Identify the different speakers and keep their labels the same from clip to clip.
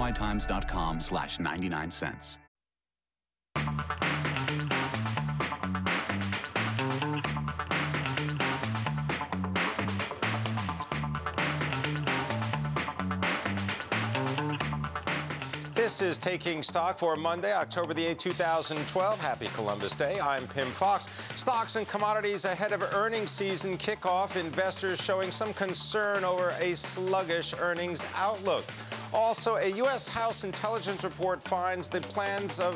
Speaker 1: nytimes.com/99cents.
Speaker 2: This is Taking Stock for Monday, October the 8th, 2012. Happy Columbus Day. I'm Pimm Fox. Stocks and commodities ahead of earnings season kickoff. Investors showing some concern over a sluggish earnings outlook. Also, a U.S. House intelligence report finds the plans of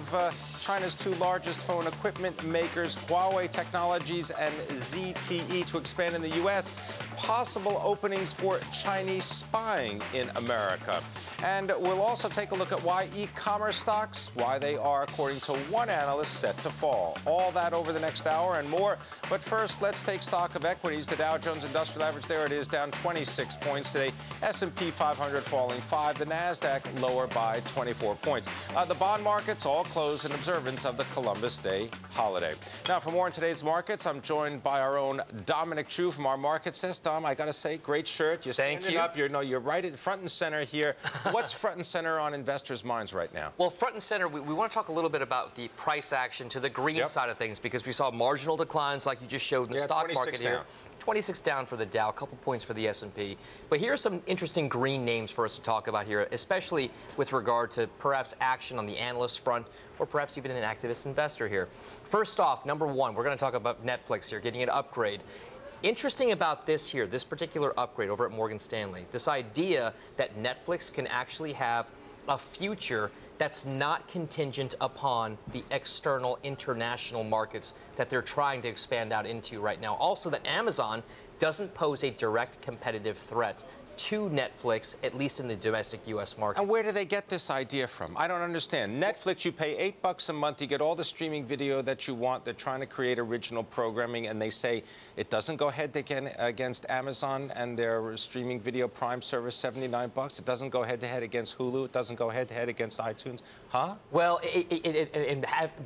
Speaker 2: China's two largest phone equipment makers, Huawei Technologies and ZTE, to expand in the U.S. Possible openings for Chinese spying in America. And we'll also take a look at why e-commerce stocks, why they are, according to one analyst, set to fall. All that over the next hour and more. But first, let's take stock of equities. The Dow Jones Industrial Average, there it is, down 26 points today. S&P 500 falling 5. The NASDAQ lower by 24 points. The bond markets all closed in observance of the Columbus Day holiday. Now, for more on today's markets, I'm joined by our own Dominic Chu from our markets desk. Dom, I got to say, great shirt. You're standing up. You're right in front and center here. What's front and center on investors' minds right now?
Speaker 3: Well, front and center, we want to talk a little bit about the price action to the green side of things, because we saw marginal declines like you just showed in the stock market here. 26 down for the Dow, a couple points for the S&P. But here are some interesting green names for us to talk about here, especially with regard to perhaps action on the analyst front or perhaps even an activist investor here. First off, number one, we're going to talk about Netflix here, getting an upgrade. Interesting about this here, this particular upgrade over at Morgan Stanley, this idea that Netflix can actually have a future that's not contingent upon the external international markets that they're trying to expand out into right now. Also, that Amazon doesn't pose a direct competitive threat to Netflix, at least in the domestic U.S. market.
Speaker 2: And where do they get this idea from? I don't understand. Netflix, you pay $8 a month, you get all the streaming video that you want. They're trying to create original programming, and they say it doesn't go head to head against Amazon and their streaming video Prime service, $79. It doesn't go head to head against Hulu. It doesn't go head to head against iTunes. Huh?
Speaker 3: Well,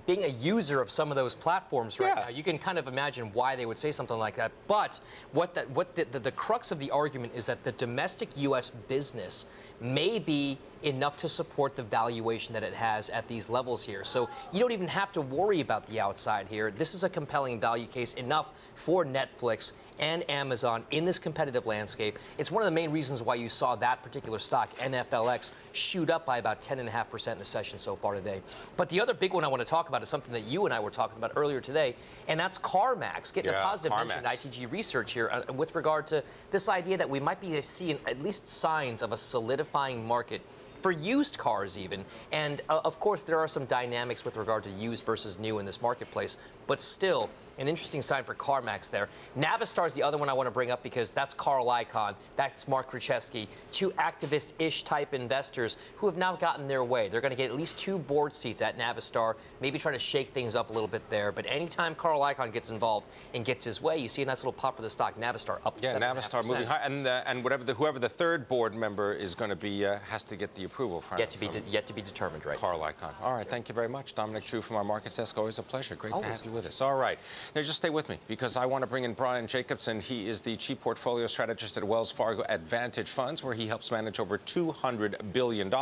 Speaker 3: being a user of some of those platforms right now, you can kind of imagine why they would say something like that. But the crux of the argument is that the domestic U.S. business may be enough to support the valuation that it has at these levels here. So you don't even have to worry about the outside here. This is a compelling value case enough for Netflix and Amazon in this competitive landscape. It's one of the main reasons why you saw that particular stock, NFLX, shoot up by about 10.5% in the session so far today. But the other big one I want to talk about is something that you and I were talking about earlier today, and that's CarMax. Getting a positive mention in ITG research here with regard to this idea that we might be seeing at least signs of a solidifying market for used cars even. And of course, there are some dynamics with regard to used versus new in this marketplace, but still an interesting sign for CarMax there. Navistar is the other one I want to bring up because that's Carl Icahn, that's Mark Krzyzewski, two activist-ish type investors who have now gotten their way. They're going to get at least 2 board seats at Navistar, maybe try to shake things up a little bit there. But anytime Carl Icahn gets involved and gets his way, you see a nice little pop for the stock. Navistar up 7.5%.
Speaker 2: Navistar moving high, and whoever the third board member is going to be has to get the approval from.
Speaker 3: Yet to be determined, right?
Speaker 2: Carl Icahn. All right, thank you very much, Dominic Chu from our markets desk. Always a pleasure. Great to have you with us. All right. Now, just stay with me because I want to bring in Brian Jacobson. He is the Chief Portfolio Strategist at Wells Fargo Advantage Funds, where he helps manage over $200 billion.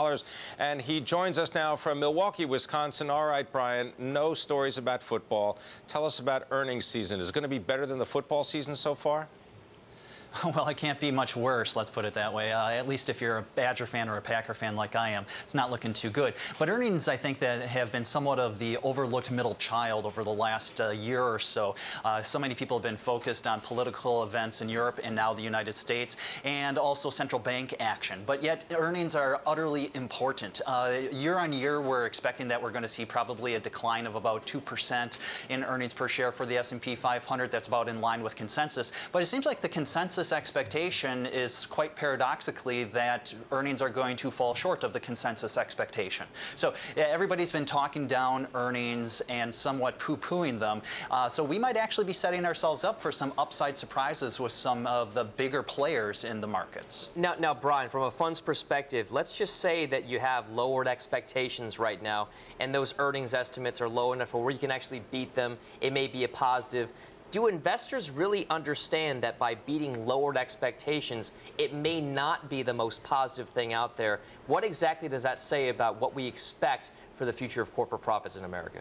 Speaker 2: And he joins us now from Milwaukee, Wisconsin. All right, Brian, no stories about football. Tell us about earnings season. Is it going to be better than the football season so far?
Speaker 4: Well, it can't be much worse, let's put it that way. At least if you're a Badger fan or a Packer fan like I am, it's not looking too good. But earnings, I think, that have been somewhat of the overlooked middle child over the last year or so. So many people have been focused on political events in Europe and now the United States, and also central bank action. But yet, earnings are utterly important. Year on year, we're expecting that we're going to see probably a decline of about 2% in earnings per share for the S&P 500. That's about in line with consensus. But it seems like the consensus expectation is quite paradoxically that earnings are going to fall short of the consensus expectation. So everybody's been talking down earnings and somewhat poo-pooing them. So we might actually be setting ourselves up for some upside surprises with some of the bigger players in the markets.
Speaker 3: Now, Brian, from a fund's perspective, let's just say that you have lowered expectations right now, and those earnings estimates are low enough where you can actually beat them. It may be a positive. Do investors really understand that by beating lowered expectations, it may not be the most positive thing out there? What exactly does that say about what we expect for the future of corporate profits in America?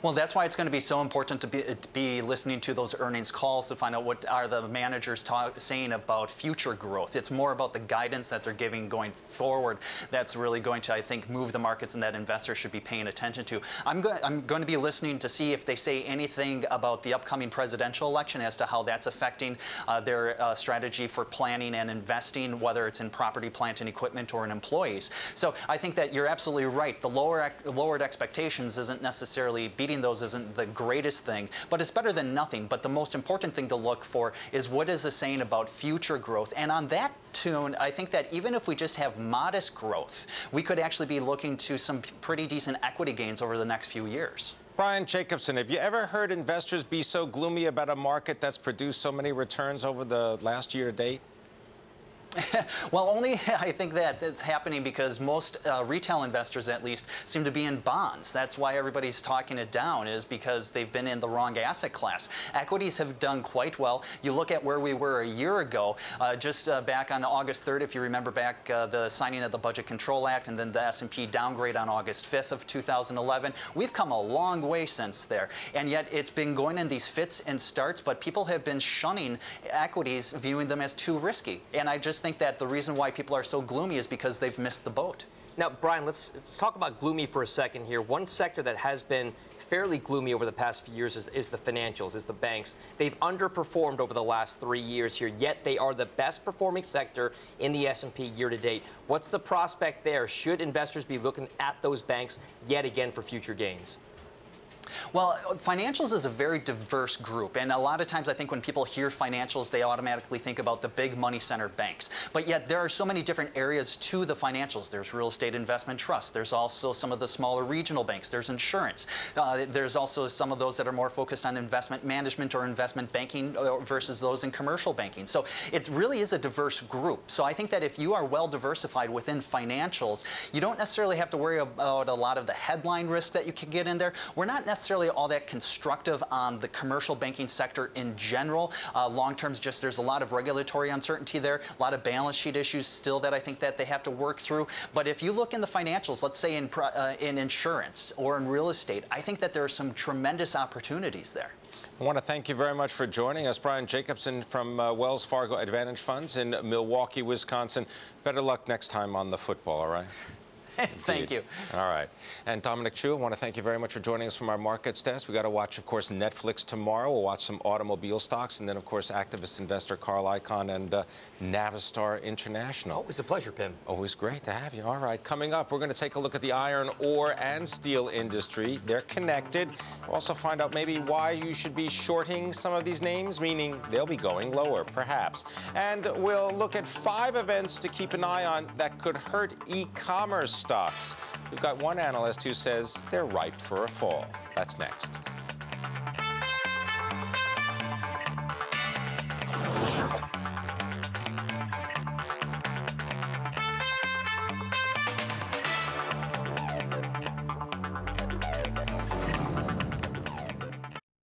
Speaker 4: Well, that's why it's going to be so important to be listening to those earnings calls to find out what are the managers saying about future growth. It's more about the guidance that they're giving going forward that's really going to, I think, move the markets and that investors should be paying attention to. I'm going to be listening to see if they say anything about the upcoming presidential election as to how that's affecting their strategy for planning and investing, whether it's in property, plant, and equipment or in employees. So I think that you're absolutely right. The lowered expectations isn't necessarily beating those isn't the greatest thing, but it's better than nothing. But the most important thing to look for is what is it saying about future growth. And on that tune, I think that even if we just have modest growth, we could actually be looking to some pretty decent equity gains over the next few years.
Speaker 2: Brian Jacobson, have you ever heard investors be so gloomy about a market that's produced so many returns over the last year to date?
Speaker 4: Well, only I think that it's happening because most retail investors, at least, seem to be in bonds. That's why everybody's talking it down, is because they've been in the wrong asset class. Equities have done quite well. You look at where we were a year ago, just back on August 3rd, if you remember back the signing of the Budget Control Act and then the S&P downgrade on August 5th of 2011. We've come a long way since there. And yet it's been going in these fits and starts, but people have been shunning equities, viewing them as too risky. And I just think that the reason why people are so gloomy is because they've missed the boat.
Speaker 3: Now, Brian, let's talk about gloomy for a second here. One sector that has been fairly gloomy over the past few years is the financials, is the banks. They've underperformed over the last 3 years here, yet they are the best performing sector in the S&P year to date. What's the prospect there? Should investors be looking at those banks yet again for future gains?
Speaker 4: Well, financials is a very diverse group, and a lot of times I think when people hear financials, they automatically think about the big money center banks. But yet there are so many different areas to the financials. There's real estate investment trusts. There's also some of the smaller regional banks. There's insurance. There's also some of those that are more focused on investment management or investment banking versus those in commercial banking. So it really is a diverse group. So I think that if you are well diversified within financials, you don't necessarily have to worry about a lot of the headline risk that you can get in there. We're not necessarily all that constructive on the commercial banking sector in general. Long term's just there's a lot of regulatory uncertainty there, a lot of balance sheet issues still that I think that they have to work through. But if you look in the financials, let's say in insurance or in real estate, I think that there are some tremendous opportunities there.
Speaker 2: I want to thank you very much for joining us. Brian Jacobson from Wells Fargo Advantage Funds in Milwaukee, Wisconsin. Better luck next time on the football, all right?
Speaker 4: Thank you.
Speaker 2: All right. And Dominic Chu, I want to thank you very much for joining us from our markets desk. We got to watch, of course, Netflix tomorrow. We'll watch some automobile stocks. And then, of course, activist investor Carl Icahn and Navistar International.
Speaker 3: Always a pleasure, Pimm.
Speaker 2: Always great to have you. All right. Coming up, we're going to take a look at the iron ore and steel industry. They're connected. We'll also find out maybe why you should be shorting some of these names, meaning they'll be going lower, perhaps. And we'll look at 5 events to keep an eye on that could hurt e-commerce stocks. We've got one analyst who says they're ripe for a fall. That's next.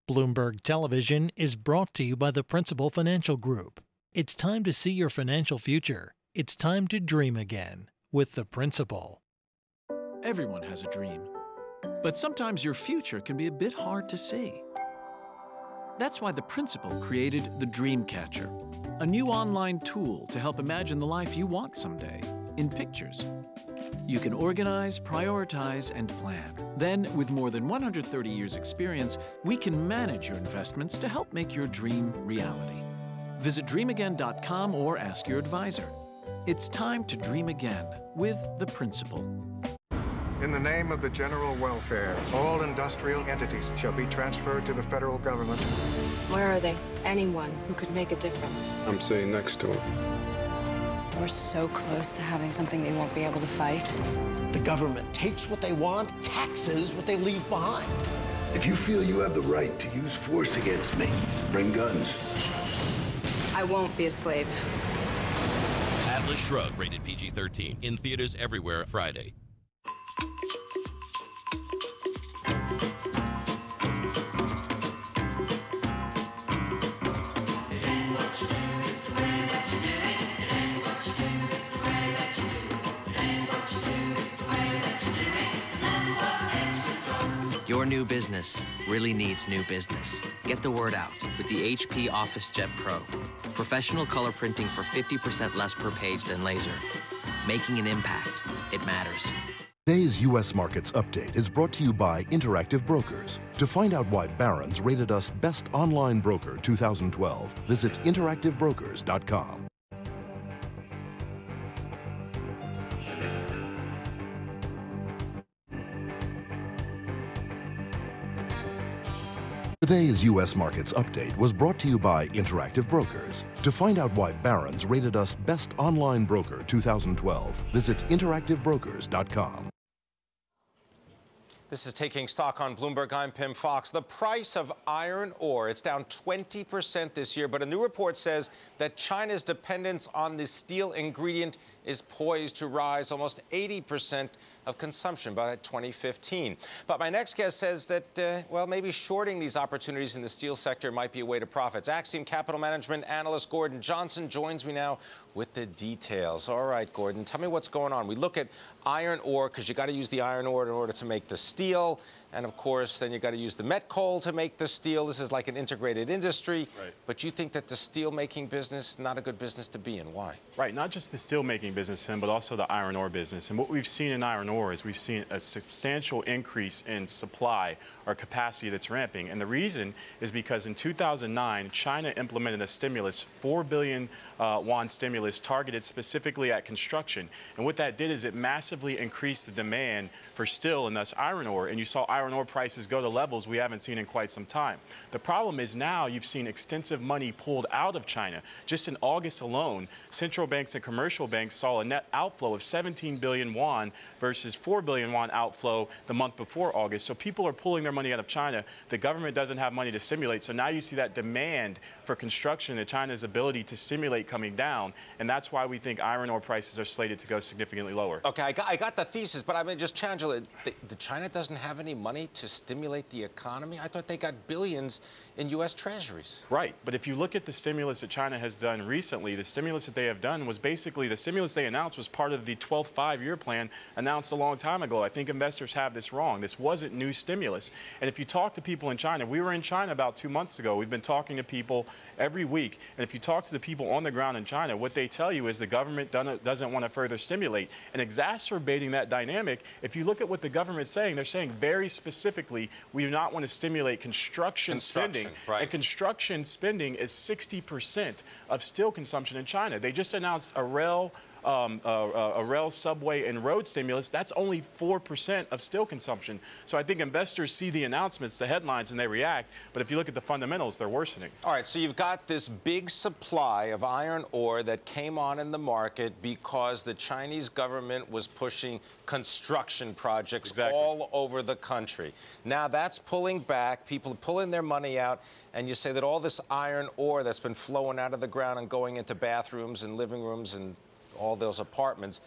Speaker 1: Bloomberg Television is brought to you by the Principal Financial Group. It's time to see your financial future. It's time to dream again with the Principal.
Speaker 5: Everyone has a dream, but sometimes your future can be a bit hard to see. That's why the Principal created the Dream Catcher, a new online tool to help imagine the life you want someday in pictures. You can organize, prioritize, and plan. Then, with more than 130 years' experience, we can manage your investments to help make your dream reality. Visit dreamagain.com or ask your advisor. It's time to dream again with the Principal.
Speaker 6: In the name of the general welfare, all industrial entities shall be transferred to the federal government.
Speaker 7: Where are they? Anyone who could make a difference.
Speaker 8: I'm sitting next to him.
Speaker 7: We're so close to having something they won't be able to fight.
Speaker 9: The government takes what they want, taxes what they leave behind.
Speaker 8: If you feel you have the right to use force against me, bring guns.
Speaker 7: I won't be a slave.
Speaker 10: Atlas Shrugged, rated PG-13. In theaters everywhere Friday.
Speaker 11: Your new business really needs new business. Get the word out with the HP OfficeJet Pro. Professional color printing for 50% less per page than laser. Making an impact. It matters.
Speaker 12: Today's U.S. Markets Update is brought to you by Interactive Brokers. To find out why Barron's rated us Best Online Broker 2012, visit interactivebrokers.com. Today's U.S. Markets Update was brought to you by Interactive Brokers. To find out why Barron's rated us Best Online Broker 2012, visit interactivebrokers.com.
Speaker 2: This is Taking Stock on Bloomberg. I'm Pimm Fox. The price of iron ore, it's down 20% this year, but a new report says that China's dependence on the steel ingredient is poised to rise almost 80% of consumption by 2015. But my next guest says that, well, maybe shorting these opportunities in the steel sector might be a way to profits. Axiom Capital Management analyst Gordon Johnson joins me now with the details. All right, Gordon, tell me what's going on. We look at iron ore because you got to use the iron ore in order to make the steel. And, of course, then you got to use the met coal to make the steel. This is like an integrated industry. Right. But you think that the steel-making business, not a good business to be in. Why?
Speaker 13: Right. Not just the steel-making business, Pimm, but also the iron ore business. And what we've seen in iron ore is we've seen a substantial increase in supply or capacity that's ramping. And the reason is because in 2009, China implemented a stimulus, 4 billion won stimulus targeted specifically at construction. And what that did is it massively increased the demand for steel and thus iron ore. And you saw iron ore prices go to levels we haven't seen in quite some time. The problem is now you've seen extensive money pulled out of China. Just in August alone, central banks and commercial banks saw a net outflow of 17 billion won versus 4 billion won outflow the month before August. So people are pulling their money out of China. The government doesn't have money to stimulate. So now you see that demand for construction and China's ability to stimulate coming down. And that's why we think iron ore prices are slated to go significantly lower.
Speaker 2: Okay, I got the thesis, but I'm going to just challenge it. The China doesn't have any money to stimulate the economy? I thought they got billions in U.S. treasuries.
Speaker 13: Right. But if you look at the stimulus that China has done recently, the stimulus that they have done was basically the stimulus they announced was part of the 12th five-year plan announced a long time ago. I think investors have this wrong. This wasn't new stimulus. And if you talk to people in China, we were in China about 2 months ago. We've been talking to people every week. And if you talk to the people on the ground in China, what they tell you is the government doesn't want to further stimulate. And exacerbating that dynamic, if you look at what the government's saying, they're saying very specifically, we do not want to stimulate construction spending.
Speaker 2: Right.
Speaker 13: And construction spending is 60% of steel consumption in China. They just announced a rail, subway, and road stimulus. That's only 4% of steel consumption. So I think investors see the announcements, the headlines, and they react. But if you look at the fundamentals, they're worsening.
Speaker 2: All right, so you've got this big supply of iron ore that came on in the market because the Chinese government was pushing construction projects all over the country. Now that's pulling back. People are pulling their money out. And you say that all this iron ore that's been flowing out of the ground and going into bathrooms and living rooms and all those apartments,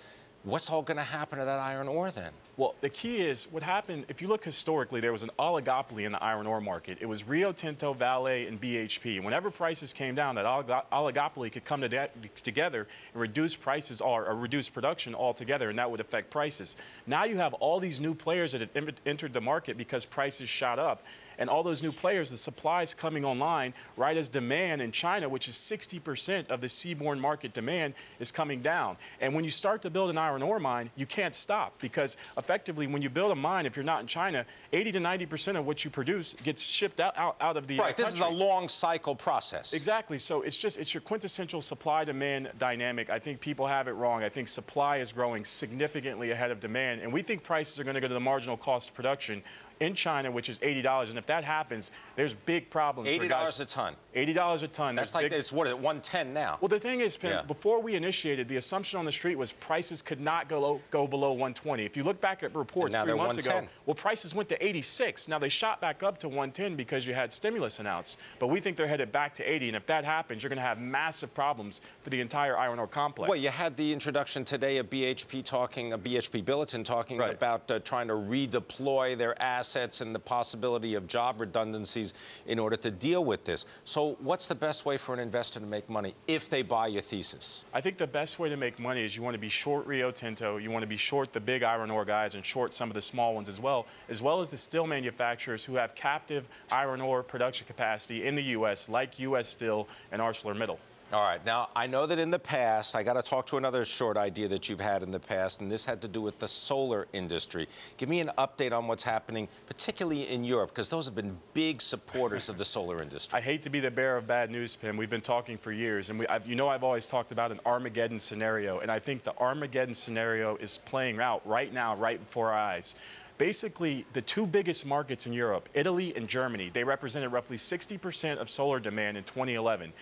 Speaker 2: what's all going to happen to that iron ore then?
Speaker 13: Well, the key is what happened, if you look historically, there was an oligopoly in the iron ore market. It was Rio Tinto, Vale, and BHP. And whenever prices came down, that oligopoly could come together and reduce prices or reduce production altogether, and that would affect prices. Now you have all these new players that have entered the market because prices shot up. And all those new players, the supply is coming online right as demand in China, which is 60% of the seaborne market demand, is coming down. And when you start to build an iron ore mine, you can't stop because effectively when you build a mine, if you're not in China, 80 to 90% of what you produce gets shipped out of the
Speaker 2: country.
Speaker 13: This
Speaker 2: is a long cycle process.
Speaker 13: Exactly. So it's your quintessential supply-demand dynamic. I think people have it wrong. I think supply is growing significantly ahead of demand. And we think prices are going to go to the marginal cost of production in China, which is $80. And if that happens, there's big problems.
Speaker 2: $80 a ton.
Speaker 13: $80 a ton.
Speaker 2: That's like, it's what, at 110 now?
Speaker 13: Well, the thing is, Pimm, before we initiated, the assumption on the street was prices could not go below 120. If you look back at reports 3 months ago, well, prices went to 86. Now, they shot back up to 110 because you had stimulus announced. But we think they're headed back to 80. And if that happens, you're going to have massive problems for the entire iron ore complex.
Speaker 2: Well, you had the introduction today of BHP talking, a BHP bulletin talking about trying to redeploy their assets and the possibility of job redundancies in order to deal with this. So So what's the best way for an investor to make money if they buy your thesis?
Speaker 13: I think the best way to make money is you want to be short Rio Tinto, you want to be short the big iron ore guys and short some of the small ones as well as the steel manufacturers who have captive iron ore production capacity in the U.S., like U.S. Steel and ArcelorMittal.
Speaker 2: All right. Now, I know that in the past, I got to talk to another short idea that you've had in the past, and this had to do with the solar industry. Give me an update on what's happening, particularly in Europe, because those have been big supporters of the solar industry.
Speaker 13: I hate to be the bearer of bad news, Pimm. We've been talking for years, and I've always talked about an Armageddon scenario, and I think the Armageddon scenario is playing out right now, right before our eyes. Basically, the two biggest markets in Europe, Italy and Germany, they represented roughly 60% of solar demand in 2011.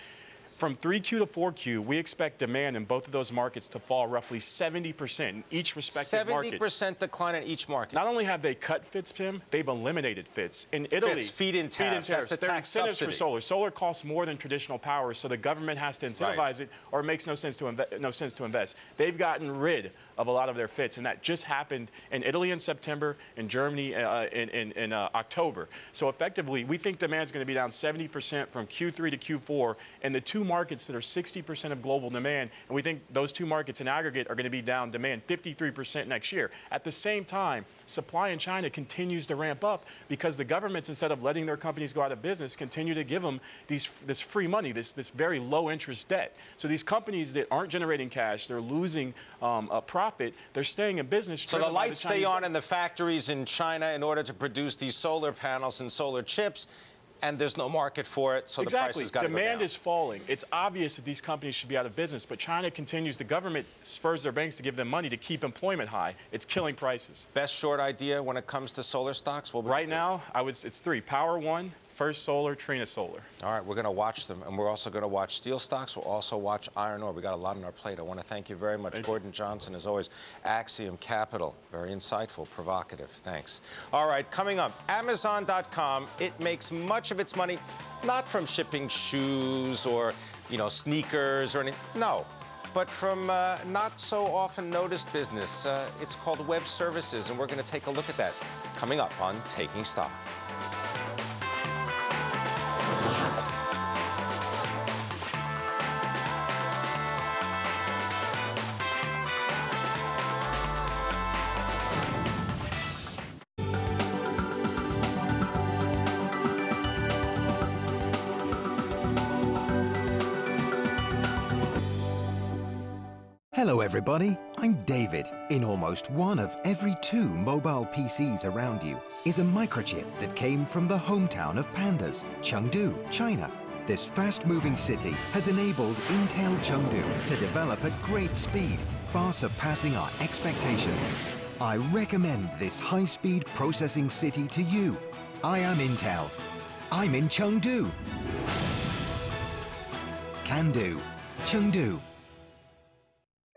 Speaker 13: From 3Q to 4Q, we expect demand in both of those markets to fall roughly 70% in each respective market.
Speaker 2: 70% decline in each market.
Speaker 13: Not only have they cut FITs, Pimm, they've eliminated FITs. In Italy,
Speaker 2: feed-in tariffs. That's the
Speaker 13: there are
Speaker 2: tax
Speaker 13: incentives
Speaker 2: subsidy.
Speaker 13: for solar. Solar costs more than traditional power, so the government has to incentivize it, or it makes no sense to invest. They've gotten rid of a lot of their FITs, and that just happened in Italy in September, in Germany in October. So effectively, we think demand is going to be down 70% from Q3 to Q4, and the two markets that are 60% of global demand, and we think those two markets in aggregate are going to be down demand 53% next year. At the same time, supply in China continues to ramp up because the governments, instead of letting their companies go out of business, continue to give them this free money, this very low interest debt. So these companies that aren't generating cash, they're losing a profit, they're staying in business.
Speaker 2: So the lights stay on in the factories in China in order to produce these solar panels and solar chips, and there's no market for it, so the price has got to go down.
Speaker 13: Demand is falling. It's obvious that these companies should be out of business, but China continues. The government spurs their banks to give them money to keep employment high. It's killing prices.
Speaker 2: Best short idea when it comes to solar stocks?
Speaker 13: Right now, it's three. Power One, First Solar, Trina Solar.
Speaker 2: All right, we're going to watch them, and we're also going to watch steel stocks. We'll also watch iron ore. We got a lot on our plate. I want to thank you very much. Gordon Johnson, as always. Axiom Capital, very insightful, provocative. Thanks. All right, coming up, Amazon.com. It makes much of its money not from shipping shoes or, sneakers or anything. No. But from not so often noticed business. It's called web services, and we're going to take a look at that coming up on Taking Stock.
Speaker 14: Hello everybody, I'm David. In almost one of every two mobile PCs around you is a microchip that came from the hometown of pandas, Chengdu, China. This fast-moving city has enabled Intel Chengdu to develop at great speed, far surpassing our expectations. I recommend this high-speed processing city to you. I am Intel. I'm in Chengdu. Can do. Chengdu.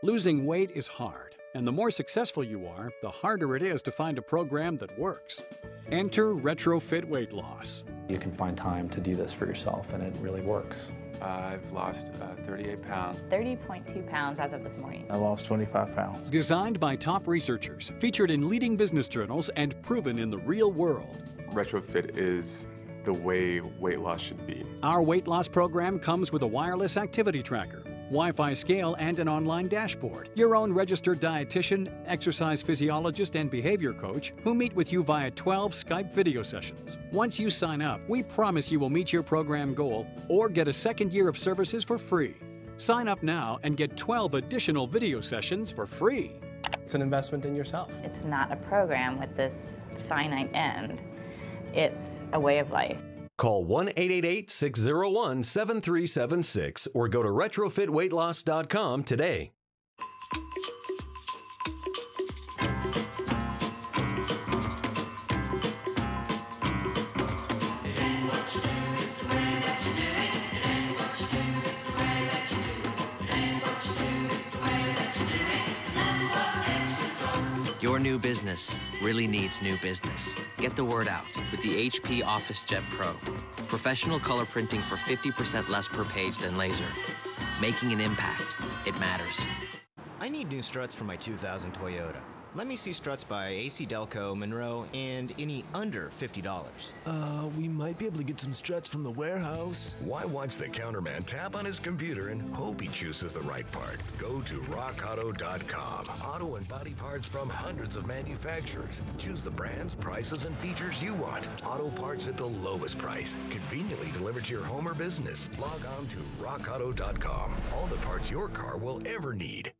Speaker 15: Losing weight is hard, and the more successful you are, the harder it is to find a program that works. Enter Retrofit Weight Loss.
Speaker 16: You can find time to do this for yourself, and it really works.
Speaker 17: I've lost 38 pounds.
Speaker 18: 30.2 pounds as of this morning.
Speaker 17: I lost 25 pounds.
Speaker 15: Designed by top researchers, featured in leading business journals, and proven in the real world.
Speaker 17: Retrofit is the way weight loss should be.
Speaker 15: Our weight loss program comes with a wireless activity tracker, Wi-Fi scale, and an online dashboard. Your own registered dietitian, exercise physiologist, and behavior coach who meet with you via 12 Skype video sessions. Once you sign up, we promise you will meet your program goal or get a second year of services for free. Sign up now and get 12 additional video sessions for free.
Speaker 19: It's an investment in yourself.
Speaker 18: It's not a program with this finite end. It's a way of life.
Speaker 20: Call 1-888-601-7376 or go to retrofitweightloss.com today.
Speaker 11: Your new business really needs new business. Get the word out with the HP OfficeJet Pro. Professional color printing for 50% less per page than laser. Making an impact. It matters.
Speaker 21: I need new struts for my 2000 Toyota. Let me see struts by AC Delco, Monroe, and any under $50.
Speaker 22: We might be able to get some struts from the warehouse.
Speaker 23: Why watch the counterman tap on his computer and hope he chooses the right part? Go to rockauto.com. Auto and body parts from hundreds of manufacturers. Choose the brands, prices, and features you want. Auto parts at the lowest price. Conveniently delivered to your home or business. Log on to rockauto.com. All the parts your car will ever need.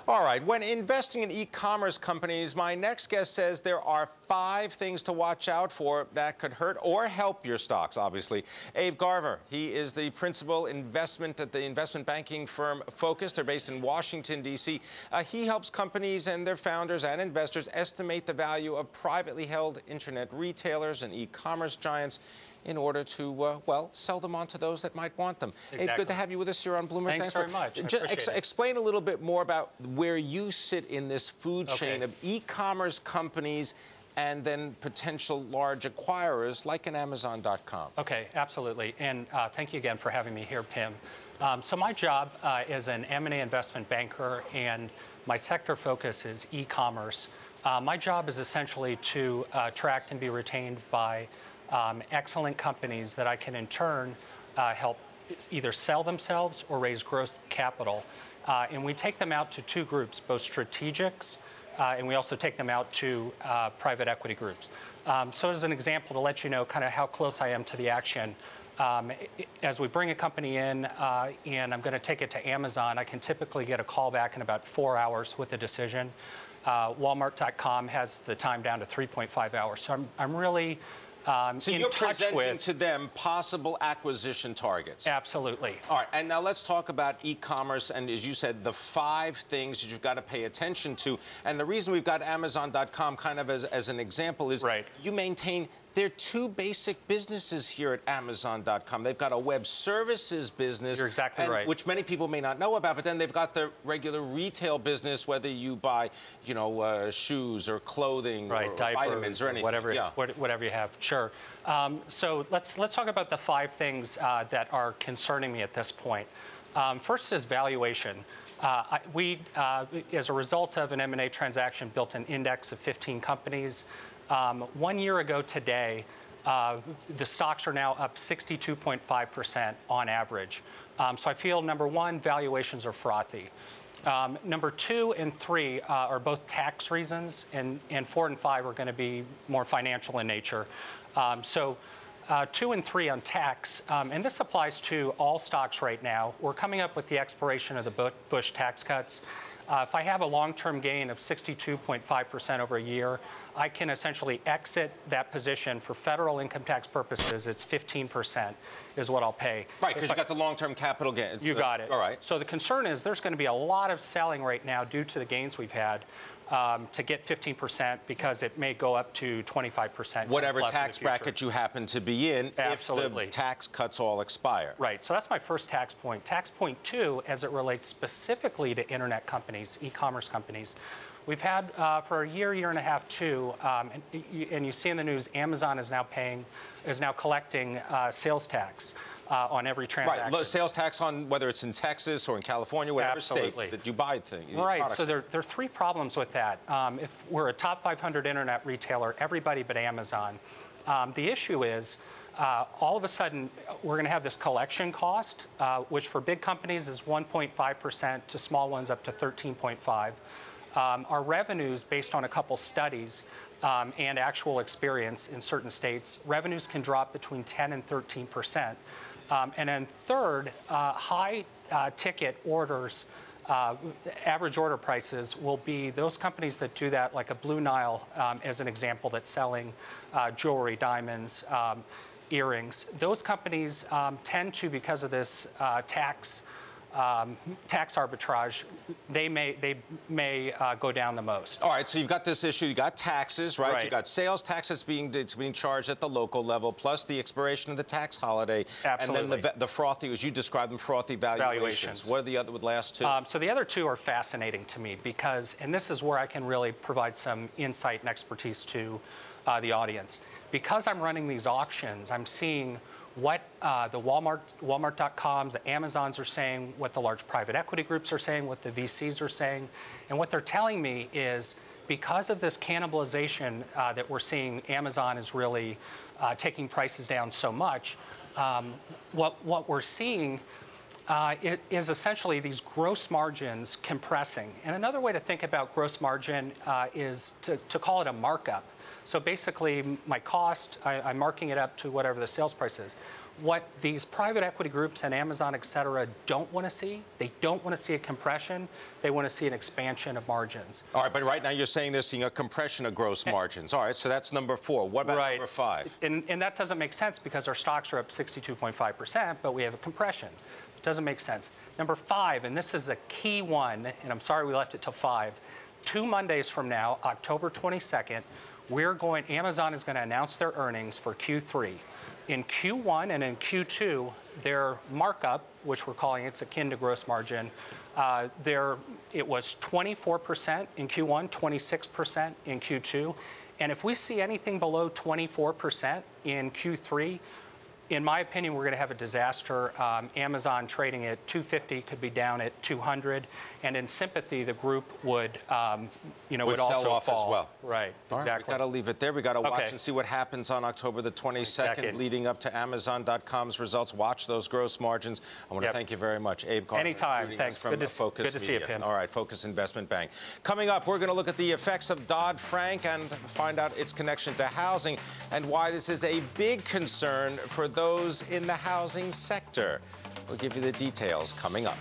Speaker 2: All right, when investing in e-commerce companies, my next guest says there are 5 things to watch out for that could hurt or help your stocks, obviously. Abe Garver, he is the principal investment at the investment banking firm Focus. They're based in Washington, D.C. He helps companies and their founders and investors estimate the value of privately held internet retailers and e-commerce giants in order to, well, sell them on to those that might want them.
Speaker 24: Exactly.
Speaker 2: Abe, good to have you with us here on Bloomberg.
Speaker 24: Thanks very much.
Speaker 2: Just explain a little bit more about where you sit in this food chain of e-commerce companies and then potential large acquirers like an Amazon.com.
Speaker 24: Okay, absolutely. And thank you again for having me here, Pimm. So my job is an M&A investment banker, and my sector focus is e-commerce. My job is essentially to attract and be retained by excellent companies that I can in turn help either sell themselves or raise growth capital. And we take them out to 2 groups, both strategics, and we also take them out to private equity groups. So as an example, to let you know kind of how close I am to the action, as we bring a company in and I'm going to take it to Amazon, I can typically get a call back in about 4 hours with a decision. Walmart.com has the time down to 3.5 hours. So I'm really
Speaker 2: so you're presenting to them possible acquisition targets.
Speaker 24: Absolutely.
Speaker 2: All right, and now let's talk about e-commerce and, as you said, the 5 things that you've got to pay attention to. And the reason we've got Amazon.com kind of as an example is you maintain there are 2 basic businesses here at Amazon.com. They've got a web services business.
Speaker 24: You're exactly right.
Speaker 2: Which many people may not know about, but then they've got the regular retail business, whether you buy, you know, shoes or clothing or vitamins or anything.
Speaker 24: Whatever you have, sure. So let's talk about the 5 things that are concerning me at this point. First is valuation. We, as a result of an M&A transaction, built an index of 15 companies. 1 year ago today, the stocks are now up 62.5% on average. So I feel, number 1, valuations are frothy. Number 2 and 3 are both tax reasons, and 4 and 5 are going to be more financial in nature. 2 and 3 on tax, and this applies to all stocks right now. We're coming up with the expiration of the Bush tax cuts. If I have a long-term gain of 62.5% over a year, I can essentially exit that position. For federal income tax purposes, it's 15% is what I'll pay.
Speaker 2: Right, because you got the long-term capital gain.
Speaker 24: You got it.
Speaker 2: All right.
Speaker 24: So the concern is there's going to be a lot of selling right now due to the gains we've had to get 15%, because it may go up to 25%.
Speaker 2: Whatever tax bracket you happen to be in,
Speaker 24: absolutely,
Speaker 2: if the tax cuts all expire.
Speaker 24: Right. So that's my first tax point. Tax point 2, as it relates specifically to internet companies, e-commerce companies. We've had for a year and a half too, and you see in the news, Amazon is now collecting sales tax on every transaction.
Speaker 2: Right, sales tax on whether it's in Texas or in California, whatever state that you buy things.
Speaker 24: Right, so there are 3 problems with that. If we're a top 500 internet retailer, everybody but Amazon, the issue is all of a sudden we're going to have this collection cost, which for big companies is 1.5%, to small ones up to 13.5%. Our revenues, based on a couple studies and actual experience in certain states, revenues can drop between 10 and 13%. And then third, high ticket orders, average order prices will be those companies that do that, like a Blue Nile, as an example, that's selling jewelry, diamonds, earrings. Those companies tend to, because of this tax arbitrage, they may go down the most.
Speaker 2: All right, so you've got this issue. You got taxes, right? You got sales taxes being charged at the local level, plus the expiration of the tax holiday,
Speaker 24: absolutely,
Speaker 2: and then the frothy, as you described them, frothy valuations. What are the other last 2?
Speaker 24: So the other 2 are fascinating to me because, and this is where I can really provide some insight and expertise to the audience. Because I'm running these auctions, I'm seeing what the Walmart.coms, the Amazons are saying, what the large private equity groups are saying, what the VCs are saying. And what they're telling me is because of this cannibalization that we're seeing, Amazon is really taking prices down so much. What we're seeing is essentially these gross margins compressing. And another way to think about gross margin is to call it a markup. So basically, my cost, I'm marking it up to whatever the sales price is. What these private equity groups and Amazon, et cetera, don't want to see, they don't want to see a compression. They want to see an expansion of margins.
Speaker 2: All right, but right now you're saying they're seeing a compression of gross margins. All right, so that's number 4. What about number 5?
Speaker 24: And that doesn't make sense because our stocks are up 62.5%, but we have a compression. It doesn't make sense. Number 5, and this is the key one, and I'm sorry we left it till 5. 2 Mondays from now, October 22nd, Amazon is going to announce their earnings for Q3. In Q1 and in Q2, their markup, which we're calling it's akin to gross margin, it was 24% in Q1, 26% in Q2. And if we see anything below 24% in Q3, in my opinion, we're going to have a disaster. Amazon trading at 250 could be down at 200, and in sympathy, the group would, would also
Speaker 2: sell off
Speaker 24: fall.
Speaker 2: as well.
Speaker 24: Right,
Speaker 2: All
Speaker 24: exactly.
Speaker 2: Right, we got to leave it there. We got to watch and see what happens on October the 22nd, leading up to Amazon.com's results. Watch those gross margins. I want to thank you very much, Abe Garver.
Speaker 24: Anytime. Thanks.
Speaker 2: Good to
Speaker 24: see you, Pimm.
Speaker 2: All right, Focus Investment Bank. Coming up, we're going to look at the effects of Dodd-Frank and find out its connection to housing and why this is a big concern for those in the housing sector. We'll give you the details coming up.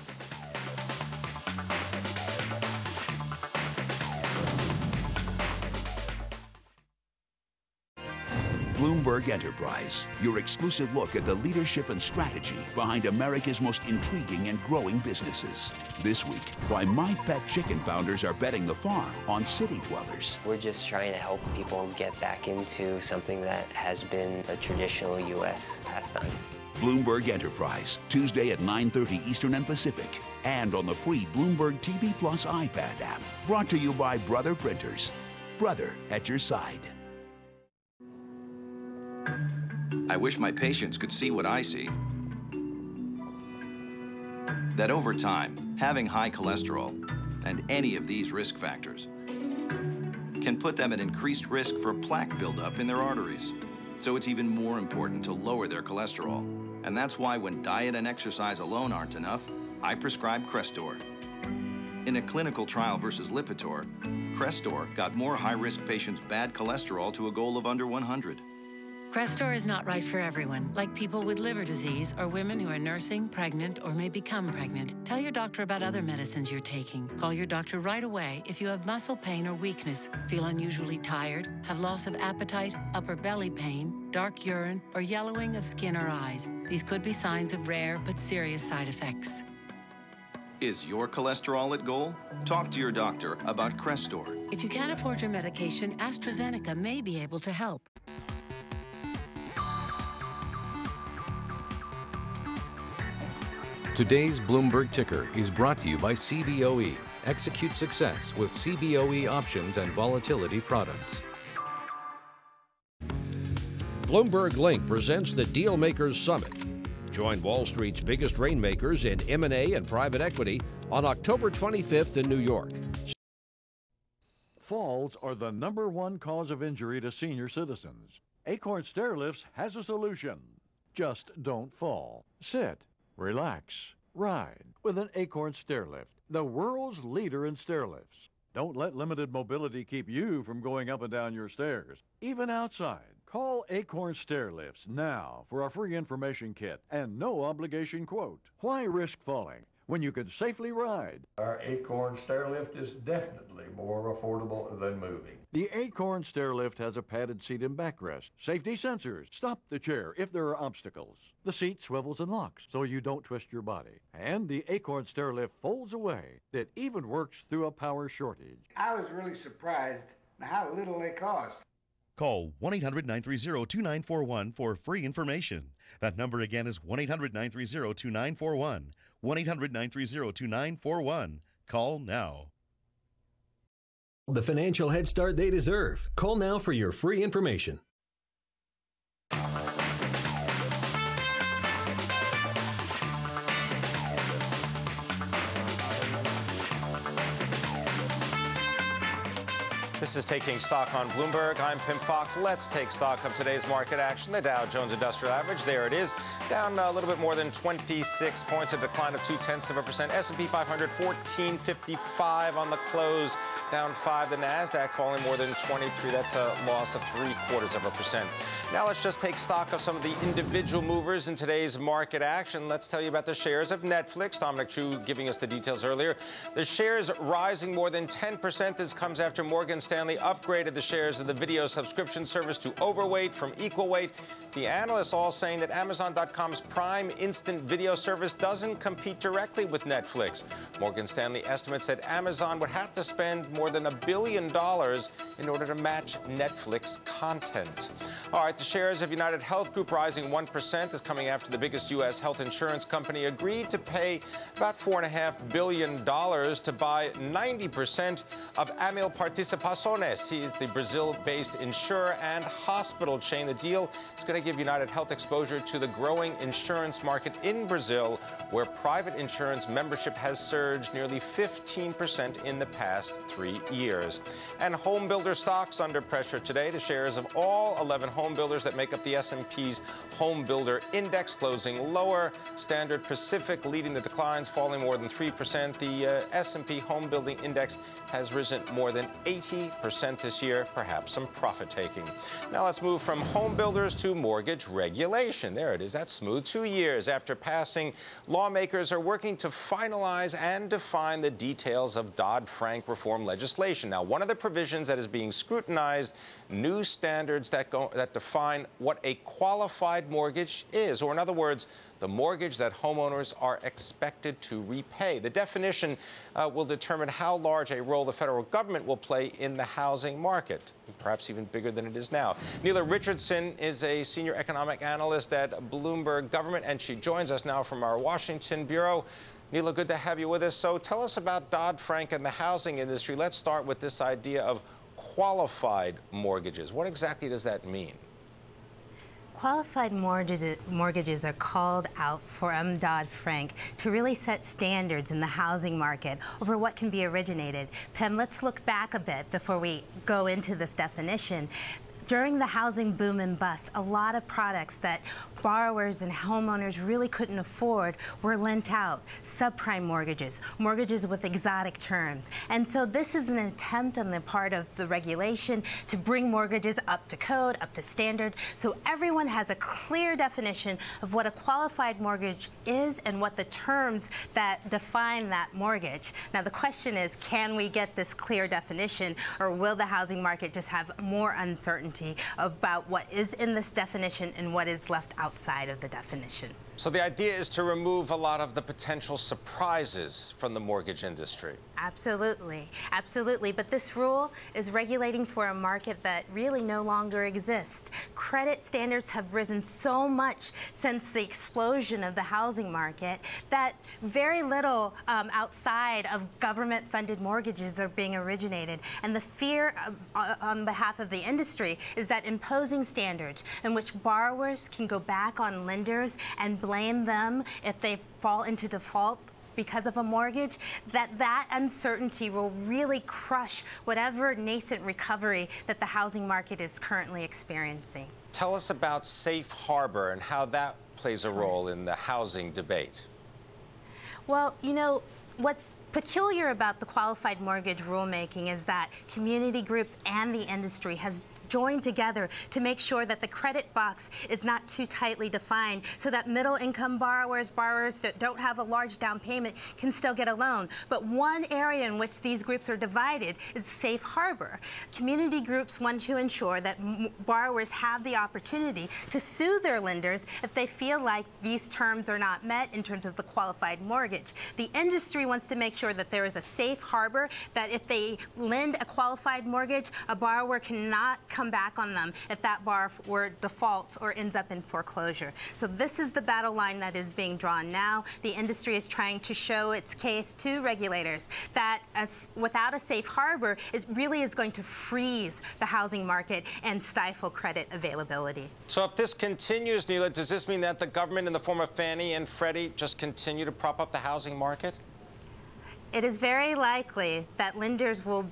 Speaker 1: Bloomberg Enterprise, your exclusive look at the leadership and strategy behind America's most intriguing and growing businesses. This week, why My Pet Chicken founders are betting the farm on city dwellers.
Speaker 3: We're just trying to help people get back into something that has been a traditional U.S. pastime.
Speaker 1: Bloomberg Enterprise, Tuesday at 9:30 Eastern and Pacific, and on the free Bloomberg TV Plus iPad app. Brought to you by Brother Printers. Brother at your side.
Speaker 4: I wish my patients could see what I see. That over time, having high cholesterol and any of these risk factors can put them at increased risk for plaque buildup in their arteries. So it's even more important to lower their cholesterol. And that's why when diet and exercise alone aren't enough, I prescribe Crestor. In a clinical trial versus Lipitor, Crestor got more high-risk patients' bad cholesterol to a goal of under 100.
Speaker 5: Crestor is not right for everyone, like people with liver disease or women who are nursing, pregnant, or may become pregnant. Tell your doctor about other medicines you're taking. Call your doctor right away if you have muscle pain or weakness, feel unusually tired, have loss of appetite, upper belly pain, dark urine, or yellowing of skin or eyes. These could be signs of rare but serious side effects.
Speaker 4: Is your cholesterol at goal? Talk to your doctor about Crestor.
Speaker 5: If you can't afford your medication, AstraZeneca may be able to help.
Speaker 25: Today's Bloomberg Ticker is brought to you by CBOE. Execute success with CBOE options and volatility products.
Speaker 26: Bloomberg Link presents the Dealmakers Summit. Join Wall Street's biggest rainmakers in M&A and private equity on October 25th in New York.
Speaker 27: Falls are the #1 cause of injury to senior citizens. Acorn Stairlifts has a solution. Just don't fall. Sit, relax, ride with an Acorn Stairlift, the world's leader in stairlifts. Don't let limited mobility keep you from going up and down your stairs, even outside. Call Acorn Stairlifts now for a free information kit and no obligation quote. Why risk falling when you could safely ride?
Speaker 28: Our Acorn Stairlift is definitely more affordable than moving.
Speaker 27: The Acorn Stairlift has a padded seat and backrest, safety sensors, stop the chair if there are obstacles. The seat swivels and locks so you don't twist your body. And the Acorn Stairlift folds away. It even works through a power shortage.
Speaker 29: I was really surprised at how little they cost.
Speaker 30: Call 1-800-930-2941 for free information. That number again is 1-800-930-2941. 1-800-930-2941. Call now.
Speaker 20: The financial head start they deserve. Call now for your free information.
Speaker 2: This is Taking Stock on Bloomberg. I'm Pimm Fox. Let's take stock of today's market action. The Dow Jones Industrial Average, there it is, down a little bit more than 26 points, a decline of 0.2%. S&P 500, 1455 on the close, down 5. The Nasdaq falling more than 23. That's a loss of 0.75%. Now let's just take stock of some of the individual movers in today's market action. Let's tell you about the shares of Netflix. Dominic Chu giving us the details earlier. The shares rising more than 10%. This comes after Morgan Stanley upgraded the shares of the video subscription service to overweight from equal weight. The analysts all saying that Amazon.com's Prime instant video service doesn't compete directly with Netflix. Morgan Stanley estimates that Amazon would have to spend more than $1 billion in order to match Netflix content. All right, the shares of United Health Group rising 1% is coming after the biggest U.S. health insurance company agreed to pay about $4.5 billion to buy 90% of Amil Participações. He is the Brazil-based insurer and hospital chain. The deal is going to give United Health exposure to the growing insurance market in Brazil, where private insurance membership has surged nearly 15% in the past 3 years. And home builder stocks under pressure today. The shares of all 11 home builders that make up the S&P's Home Builder Index closing lower. Standard Pacific leading the declines, falling more than 3%. The S&P Home Building Index has risen more than 80% this year, perhaps some profit taking. Now let's move from home builders to mortgage regulation. There it is. That's smooth. 2 years after passing, lawmakers are working to finalize and define the details of Dodd-Frank reform legislation. Now, one of the provisions that is being scrutinized, new standards that define what a qualified mortgage is, or in other words, the mortgage that homeowners are expected to repay. The definition will determine how large a role the federal government will play in the housing market, perhaps even bigger than it is now. Neela Richardson is a senior economic analyst at Bloomberg Government, and she joins us now from our Washington bureau. Neela, good to have you with us. So tell us about Dodd-Frank and the housing industry. Let's start with this idea of qualified mortgages. What exactly does that mean?
Speaker 6: Qualified mortgages are called out from Dodd-Frank to really set standards in the housing market over what can be originated. Pimm, let's look back a bit before we go into this definition. During the housing boom and bust, a lot of products that borrowers and homeowners really couldn't afford were lent out. Subprime mortgages, mortgages with exotic terms. And so this is an attempt on the part of the regulation to bring mortgages up to code, up to standard, so everyone has a clear definition of what a qualified mortgage is and what the terms that define that mortgage. Now the question is, can we get this clear definition, or will the housing market just have more uncertainty about what is in this definition and what is left outside of the definition?
Speaker 2: So the idea is to remove a lot of the potential surprises from the mortgage industry.
Speaker 6: Absolutely, absolutely. But this rule is regulating for a market that really no longer exists. Credit standards have risen so much since the explosion of the housing market that very little outside of government-funded mortgages are being originated. And the fear on behalf of the industry is that imposing standards in which borrowers can go back on lenders and blame them if they fall into default because of a mortgage, that uncertainty will really crush whatever nascent recovery that the housing market is currently experiencing.
Speaker 2: Tell us about safe harbor and how that plays a role in the housing debate.
Speaker 6: Well, you know, what's peculiar about the qualified mortgage rulemaking is that community groups and the industry has joined together to make sure that the credit box is not too tightly defined so that middle-income borrowers that don't have a large down payment can still get a loan. But one area in which these groups are divided is safe harbor. Community groups want to ensure that borrowers have the opportunity to sue their lenders if they feel like these terms are not met in terms of the qualified mortgage. The industry wants to make sure that there is a safe harbor, that if they lend a qualified mortgage, a borrower cannot come back on them if that borrower defaults or ends up in foreclosure. So this is the battle line that is being drawn now. The industry is trying to show its case to regulators that without a safe harbor, it really is going to freeze the housing market and stifle credit availability.
Speaker 2: So if this continues, Neela, does this mean that the government in the form of Fannie and Freddie just continue to prop up the housing market?
Speaker 6: It is very likely that lenders will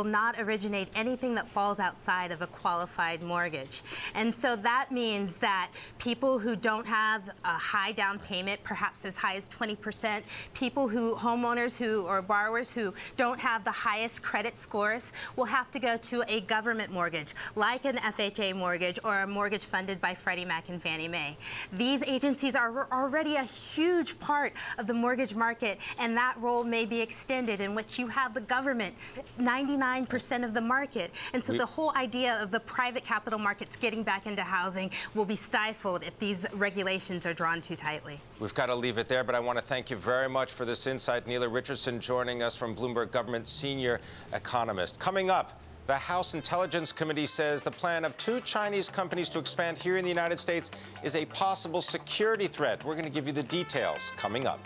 Speaker 6: not originate anything that falls outside of a qualified mortgage. And so that means that people who don't have a high down payment, perhaps as high as 20%, homeowners or borrowers who don't have the highest credit scores will have to go to a government mortgage, like an FHA mortgage or a mortgage funded by Freddie Mac and Fannie Mae. These agencies are already a huge part of the mortgage market, and that role may be extended, in which you have the government, 99% of the market. And so the whole idea of the private capital markets getting back into housing will be stifled if these regulations are drawn too tightly.
Speaker 2: We've got to leave it there, but I want to thank you very much for this insight. Neela Richardson joining us from Bloomberg Government Senior Economist. Coming up, the House Intelligence Committee says the plan of 2 Chinese companies to expand here in the United States is a possible security threat. We're going to give you the details coming up.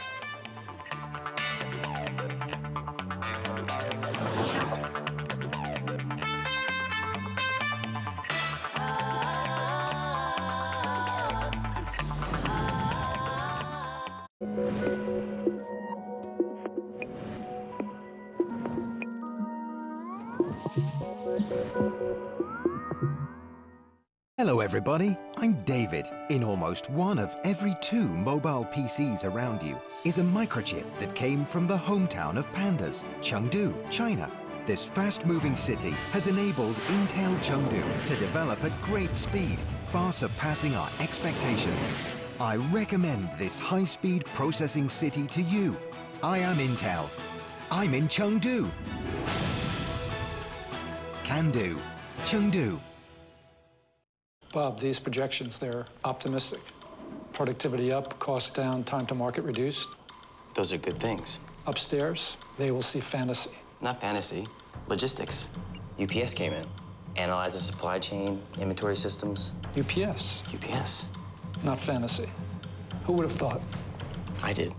Speaker 7: Hello everybody, I'm David. In almost 1 of every 2 mobile PCs around you is a microchip that came from the hometown of pandas, Chengdu, China. This fast-moving city has enabled Intel Chengdu to develop at great speed, far surpassing our expectations. I recommend this high-speed processing city to you. I am Intel. I'm in Chengdu. Can do. Chengdu.
Speaker 8: Bob, these projections, they're optimistic. Productivity up, costs down, time to market reduced.
Speaker 9: Those are good things.
Speaker 8: Upstairs, they will see fantasy.
Speaker 9: Not fantasy, logistics. UPS came in, analyzed the supply chain, inventory systems.
Speaker 8: UPS?
Speaker 9: UPS.
Speaker 8: Not fantasy. Who would have thought?
Speaker 9: I did.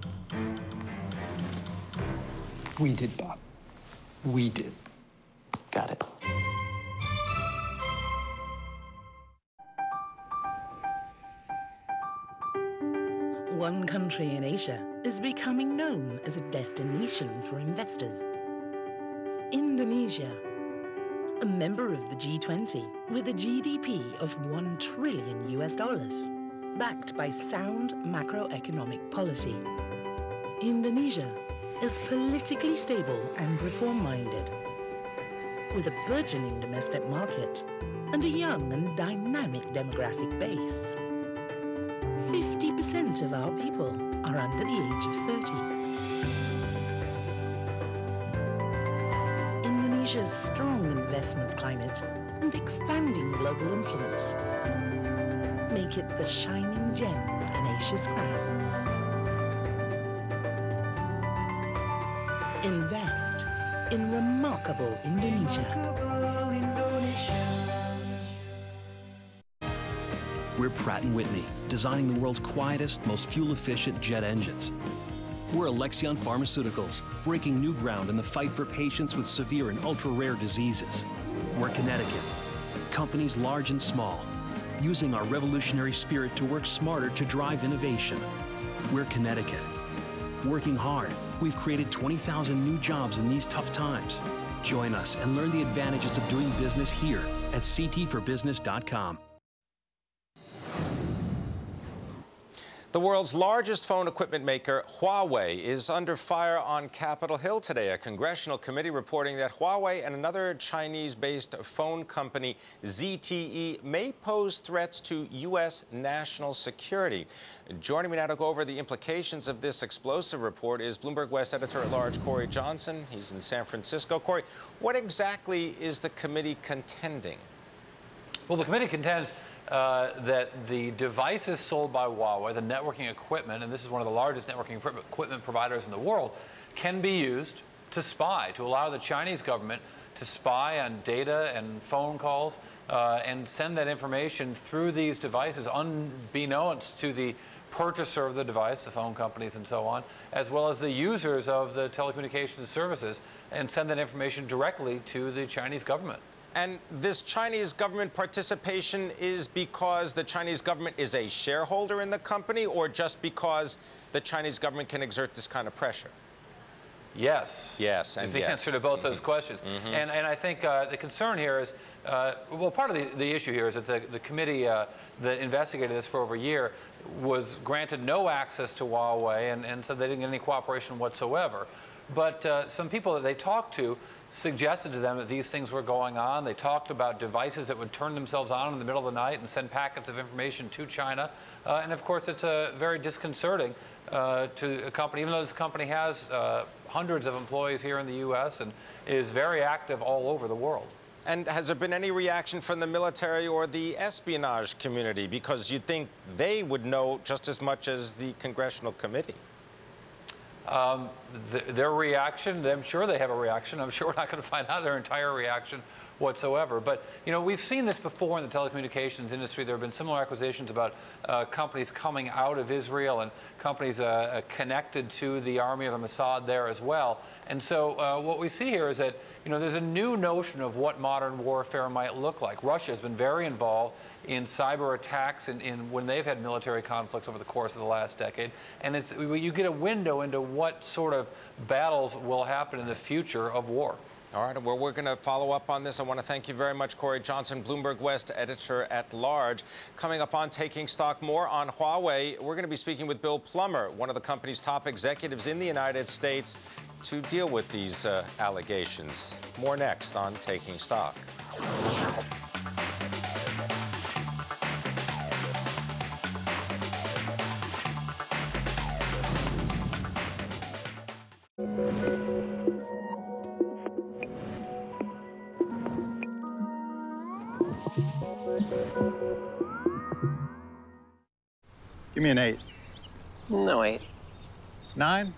Speaker 8: We did, Bob. We did.
Speaker 9: Got it.
Speaker 10: One country in Asia is becoming known as a destination for investors. Indonesia, a member of the G20 with a GDP of $1 trillion US, backed by sound macroeconomic policy. Indonesia is politically stable and reform-minded, with a burgeoning domestic market and a young and dynamic demographic base. 50% of our people are under the age of 30. Indonesia's strong investment climate and expanding global influence make it the shining gem in Asia's crown. Invest in remarkable Indonesia.
Speaker 12: We're Pratt & Whitney, designing the world's quietest, most fuel-efficient jet engines. We're Alexion Pharmaceuticals, breaking new ground in the fight for patients with severe and ultra-rare diseases. We're Connecticut, companies large and small, using our revolutionary spirit to work smarter to drive innovation. We're Connecticut, working hard. We've created 20,000 new jobs in these tough times. Join us and learn the advantages of doing business here at ctforbusiness.com.
Speaker 2: The world's largest phone equipment maker, Huawei, is under fire on Capitol Hill today. A congressional committee reporting that Huawei and another Chinese-based phone company, ZTE, may pose threats to U.S. national security. Joining me now to go over the implications of this explosive report is Bloomberg West editor-at-large Corey Johnson. He's in San Francisco. Corey, what exactly is the committee contending?
Speaker 13: Well, the committee contends that the devices sold by Huawei, the networking equipment, and this is one of the largest networking equipment providers in the world, can be used to spy, to allow the Chinese government to spy on data and phone calls and send that information through these devices unbeknownst to the purchaser of the device, the phone companies and so on, as well as the users of the telecommunications services, and send that information directly to the Chinese government.
Speaker 2: And this Chinese government participation is because the Chinese government is a shareholder in the company, or just because the Chinese government can exert this kind of pressure?
Speaker 13: Yes.
Speaker 2: Yes,
Speaker 13: is the answer to both those questions. And I think the concern here is, well, part of the issue here is that the committee that investigated this for over a year was granted no access to Huawei, and so they didn't get any cooperation whatsoever. But some people that they talked to suggested to them that these things were going on. They talked about devices that would turn themselves on in the middle of the night and send packets of information to China. And of course, it's very disconcerting to a company, even though this company has hundreds of employees here in the U.S. and is very active all over the world.
Speaker 2: And has there been any reaction from the military or the espionage community? Because you'd think they would know just as much as the congressional committee.
Speaker 13: Their reaction, I'm sure they have a reaction. I'm sure we're not going to find out their entire reaction whatsoever. But, you know, we've seen this before in the telecommunications industry. There have been similar accusations about companies coming out of Israel and companies connected to the army or the Mossad there as well. And so what we see here is that, you know, there's a new notion of what modern warfare might look like. Russia has been very involved in cyber attacks when they've had military conflicts over the course of the last decade. And you get a window into what sort of battles will happen in the future of war.
Speaker 2: All right, well, we're going to follow up on this. I want to thank you very much, Corey Johnson, Bloomberg West editor-at-large. Coming up on Taking Stock, more on Huawei. We're going to be speaking with Bill Plummer, one of the company's top executives in the United States, to deal with these allegations. More next on Taking Stock.
Speaker 11: Give me an 8.
Speaker 3: No 8.
Speaker 11: 9?
Speaker 3: How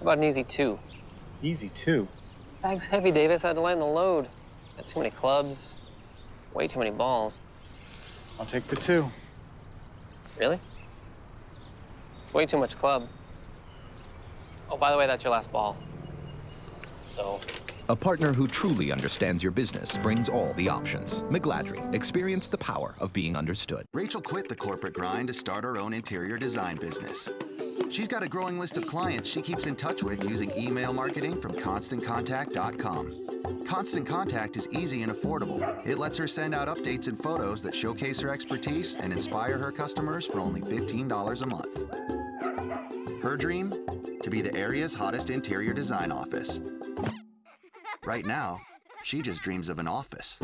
Speaker 3: about an easy 2?
Speaker 11: Easy 2?
Speaker 3: Bag's heavy, Davis. I had to lighten the load. Got too many clubs. Way too many balls.
Speaker 11: I'll take the 2.
Speaker 3: Really? It's way too much club. Oh, by the way, that's your last ball. So...
Speaker 14: A partner who truly understands your business brings all the options. McGladrey, experience the power of being understood.
Speaker 15: Rachel quit the corporate grind to start her own interior design business. She's got a growing list of clients she keeps in touch with using email marketing from ConstantContact.com. Constant Contact is easy and affordable. It lets her send out updates and photos that showcase her expertise and inspire her customers for only $15 a month. Her dream? To be the area's hottest interior design office. Right now, she just dreams of an office.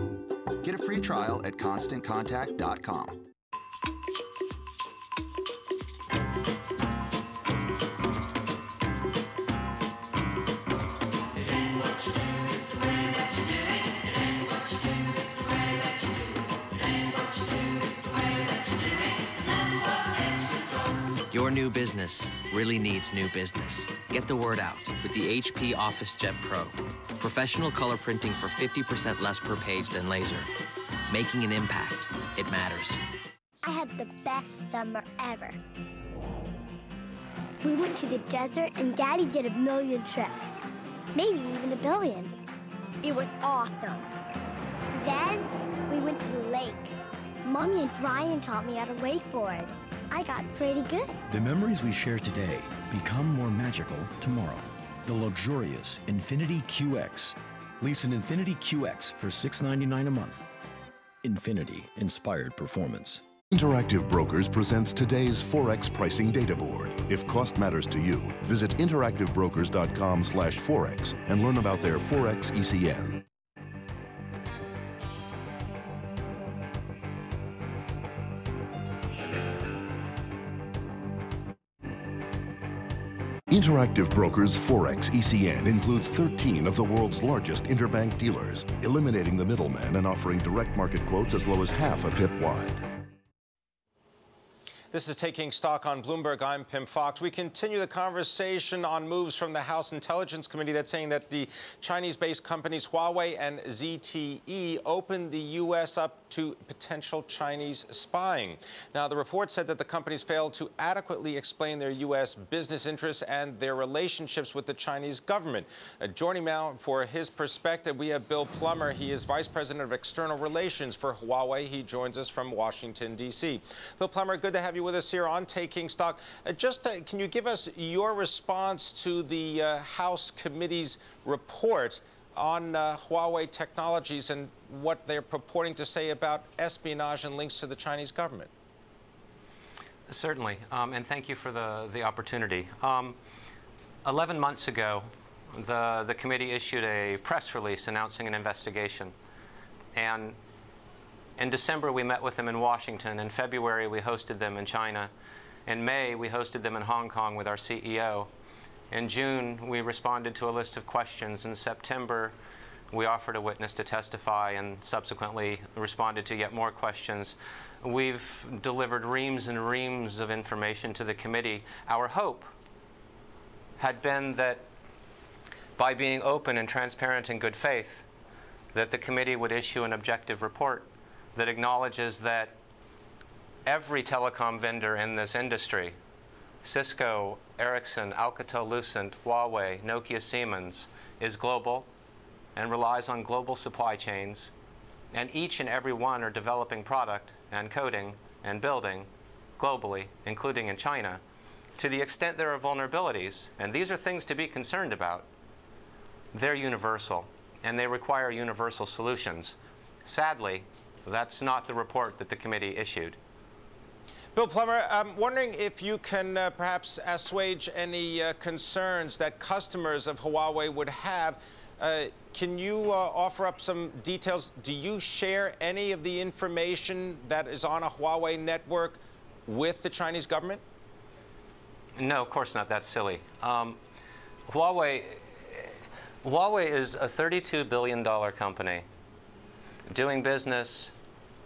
Speaker 15: Get a free trial at ConstantContact.com.
Speaker 16: Your new business really needs new business. Get the word out with the HP OfficeJet Pro. Professional color printing for 50% less per page than laser. Making an impact. It matters.
Speaker 17: I had the best summer ever. We went to the desert and Daddy did a million trips. Maybe even a billion. It was awesome. Then we went to the lake. Mommy and Brian taught me how to wakeboard. I got pretty good.
Speaker 18: The memories we share today become more magical tomorrow. The luxurious Infiniti QX. Lease an Infiniti QX for $699 a month. Infiniti inspired performance.
Speaker 19: Interactive Brokers presents today's Forex pricing data board. If cost matters to you, visit interactivebrokers.com/forex and learn about their Forex ECN. Interactive Brokers Forex ECN includes 13 of the world's largest interbank dealers, eliminating the middleman and offering direct market quotes as low as half a pip wide.
Speaker 2: This is Taking Stock on Bloomberg. I'm Pimm Fox. We continue the conversation on moves from the House Intelligence Committee that's saying that the Chinese-based companies Huawei and ZTE opened the U.S. up to potential Chinese spying. Now, the report said that the companies failed to adequately explain their U.S. business interests and their relationships with the Chinese government. Joining me now for his perspective, we have Bill Plummer. He is Vice President of External Relations for Huawei. He joins us from Washington, D.C. Bill Plummer, good to have you you with us here on Taking Stock. Can you give us your response to the House Committee's report on Huawei Technologies and what they're purporting to say about espionage and links to the Chinese government?
Speaker 1: Certainly, and thank you for the opportunity. 11 months ago, the committee issued a press release announcing an investigation. And in December, we met with them in Washington. In February, we hosted them in China. In May, we hosted them in Hong Kong with our CEO. In June, we responded to a list of questions. In September, we offered a witness to testify and subsequently responded to yet more questions. We've delivered reams and reams of information to the committee. Our hope had been that by being open and transparent in good faith, that the committee would issue an objective report that acknowledges that every telecom vendor in this industry, Cisco, Ericsson, Alcatel-Lucent, Huawei, Nokia, Siemens, is global and relies on global supply chains, and each and every one are developing product and coding and building globally, including in China. To the extent there are vulnerabilities, and these are things to be concerned about, they're universal, and they require universal solutions. Sadly, that's not the report that the committee issued.
Speaker 2: Bill Plummer, I'm wondering if you can perhaps assuage any concerns that customers of Huawei would have. Can you offer up some details? Do you share any of the information that is on a Huawei network with the Chinese government?
Speaker 1: No, of course not. That's silly. Huawei is a $32 billion company doing business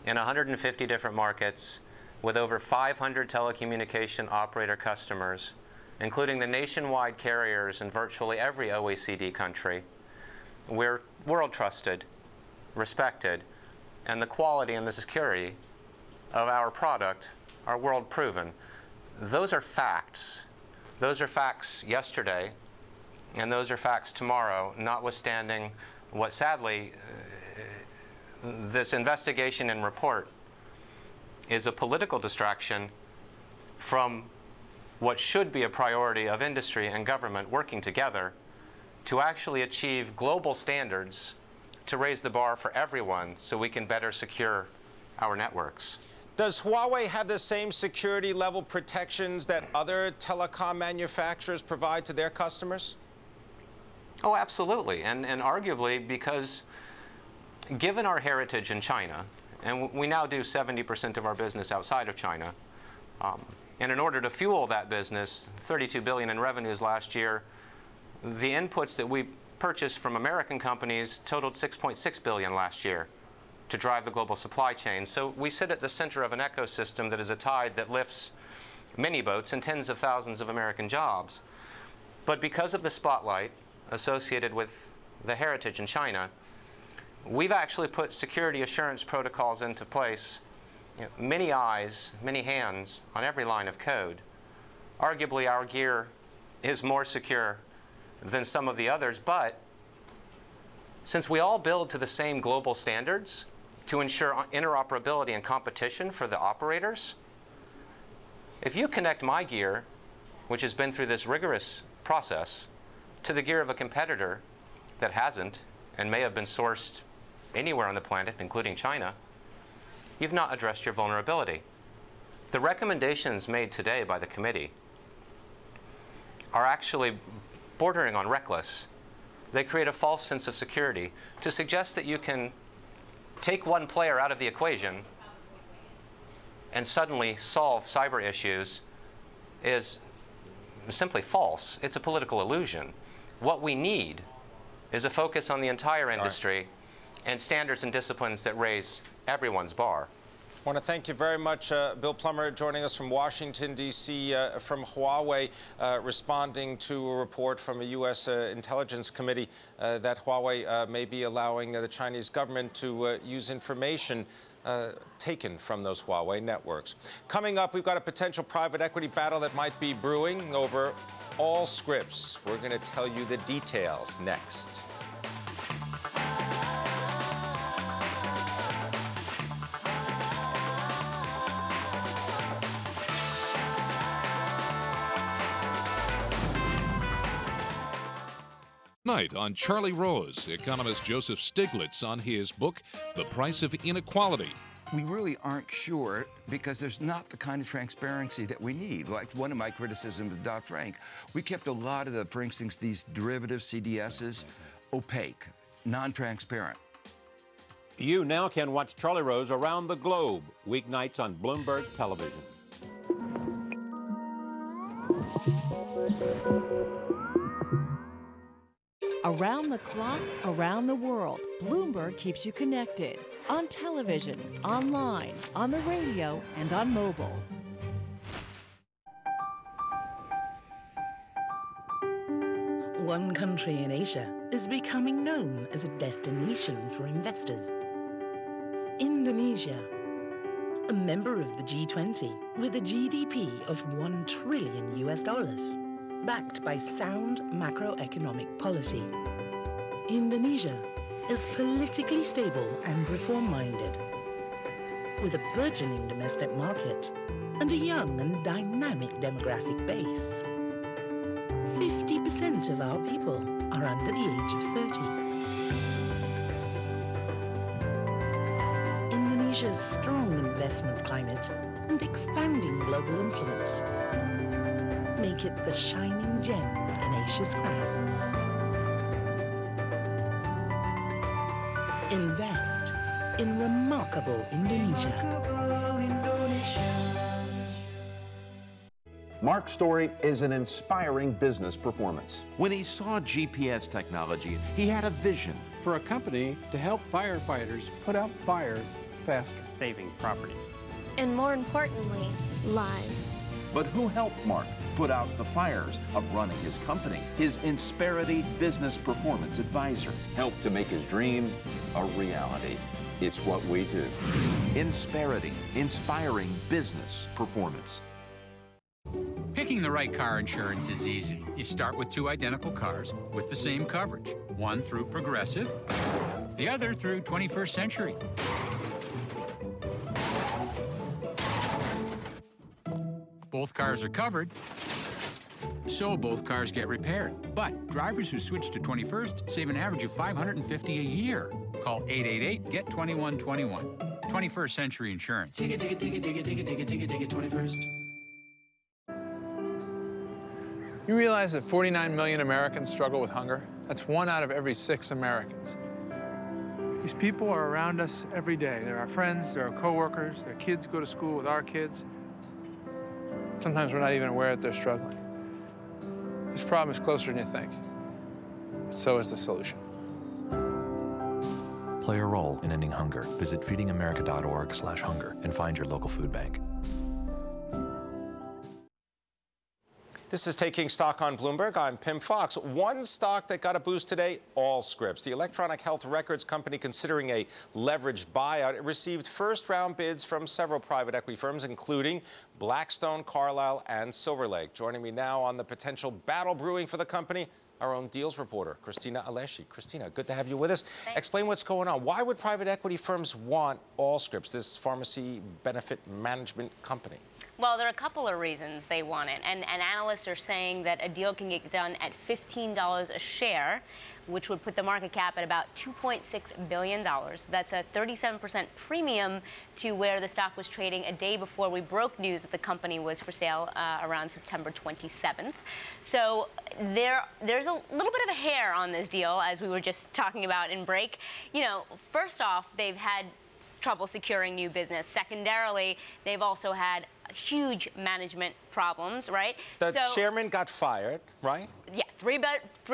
Speaker 1: in 150 different markets with over 500 telecommunication operator customers, including the nationwide carriers in virtually every OECD country. We're world trusted, respected, and the quality and the security of our product are world proven. Those are facts. Those are facts yesterday, and those are facts tomorrow, notwithstanding what, sadly, this investigation and report is a political distraction from what should be a priority of industry and government working together to actually achieve global standards to raise the bar for everyone so we can better secure our networks.
Speaker 2: Does Huawei have the same security level protections that other telecom manufacturers provide to their customers?
Speaker 1: Oh, absolutely. And arguably because given our heritage in China, and we now do 70% of our business outside of China, and in order to fuel that business, $32 billion in revenues last year, the inputs that we purchased from American companies totaled $6.6 billion last year to drive the global supply chain. So we sit at the center of an ecosystem that is a tide that lifts many boats and tens of thousands of American jobs. But because of the spotlight associated with the heritage in China, we've actually put security assurance protocols into place, many eyes, many hands on every line of code. Arguably, our gear is more secure than some of the others, but since we all build to the same global standards to ensure interoperability and competition for the operators, if you connect my gear, which has been through this rigorous process, to the gear of a competitor that hasn't and may have been sourced anywhere on the planet, including China, you've not addressed your vulnerability. The recommendations made today by the committee are actually bordering on reckless. They create a false sense of security. To suggest that you can take one player out of the equation and suddenly solve cyber issues is simply false. It's a political illusion. What we need is a focus on the entire industry and standards and disciplines that raise everyone's bar.
Speaker 2: I want to thank you very much, Bill Plummer, joining us from Washington, D.C., from Huawei, responding to a report from a U.S. intelligence committee that Huawei may be allowing the Chinese government to use information taken from those Huawei networks. Coming up, we've got a potential private equity battle that might be brewing over all scripts. We're going to tell you the details next.
Speaker 4: Tonight on Charlie Rose, economist Joseph Stiglitz on his book, The Price of Inequality.
Speaker 5: We really aren't sure because there's not the kind of transparency that we need. Like one of my criticisms of Dodd-Frank, we kept a lot of for instance, these derivative CDSs opaque, non-transparent.
Speaker 21: You now can watch Charlie Rose around the globe, weeknights on Bloomberg Television.
Speaker 22: Around the clock, around the world, Bloomberg keeps you connected. On television, online, on the radio, and on mobile.
Speaker 10: One country in Asia is becoming known as a destination for investors. Indonesia, a member of the G20 with a GDP of $1 trillion, backed by sound macroeconomic policy. Indonesia is politically stable and reform-minded, with a burgeoning domestic market and a young and dynamic demographic base. 50% of our people are under the age of 30. Indonesia's strong investment climate and expanding global influence make it the shining gem in Asia's crown. Invest in remarkable Indonesia.
Speaker 23: Mark's story is an inspiring business performance. When he saw GPS technology, he had a vision.
Speaker 24: For a company to help firefighters put out fires faster.
Speaker 25: Saving property.
Speaker 26: And more importantly, lives.
Speaker 23: But who helped Mark put out the fires of running his company? His Insperity Business Performance Advisor helped to make his dream a reality. It's what we do. Insperity, inspiring business performance.
Speaker 27: Picking the right car insurance is easy. You start with two identical cars with the same coverage. One through Progressive, the other through 21st Century. Both cars are covered, so both cars get repaired. But drivers who switch to 21st save an average of $550 a year. Call 888-GET-2121. 21st Century Insurance.
Speaker 28: Dig it, 21st.
Speaker 31: You realize that 49 million Americans struggle with hunger? That's 1 out of every 6 Americans. These people are around us every day. They're our friends, they're our coworkers, their kids go to school with our kids. Sometimes we're not even aware that they're struggling. This problem is closer than you think. But so is the solution.
Speaker 32: Play a role in ending hunger. Visit feedingamerica.org/hunger and find your local food bank.
Speaker 2: This is Taking Stock on Bloomberg. I'm Pimm Fox. One stock that got a boost today, Allscripts. The electronic health records company considering a leveraged buyout. It received first-round bids from several private equity firms, including Blackstone, Carlyle, and Silver Lake. Joining me now on the potential battle brewing for the company, our own deals reporter, Christina Alessi. Christina, good to have you with us.
Speaker 33: Thanks.
Speaker 2: Explain what's going on. Why would private equity firms want Allscripts, this pharmacy benefit management company?
Speaker 33: Well, there are a couple of reasons they want it, and analysts are saying that a deal can get done at $15 a share, which would put the market cap at about $2.6 billion. That's a 37% premium to where the stock was trading a day before we broke news that the company was for sale around September 27th. So there's a little bit of a hair on this deal, as we were just talking about in break. You know, first off, they've had trouble securing new business. Secondarily, they've also had huge management problems, right?
Speaker 2: The chairman got fired, right?
Speaker 33: Yeah, three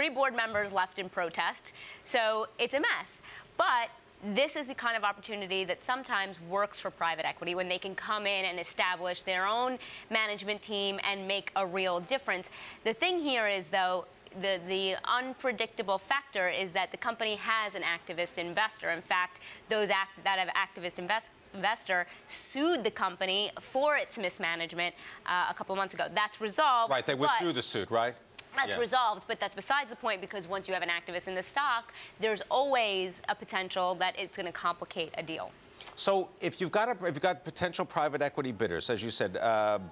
Speaker 33: board members left in protest. So it's a mess. But this is the kind of opportunity that sometimes works for private equity when they can come in and establish their own management team and make a real difference. The thing here is, though, the unpredictable factor is that the company has an activist investor. In fact, those that have activist investor sued the company for its mismanagement a couple of months ago. That's resolved.
Speaker 2: Right, they withdrew the suit, right?
Speaker 33: That's resolved, but that's besides the point, because once you have an activist in the stock, there's always a potential that it's going to complicate a deal.
Speaker 2: So if you've got potential private equity bidders, as you said,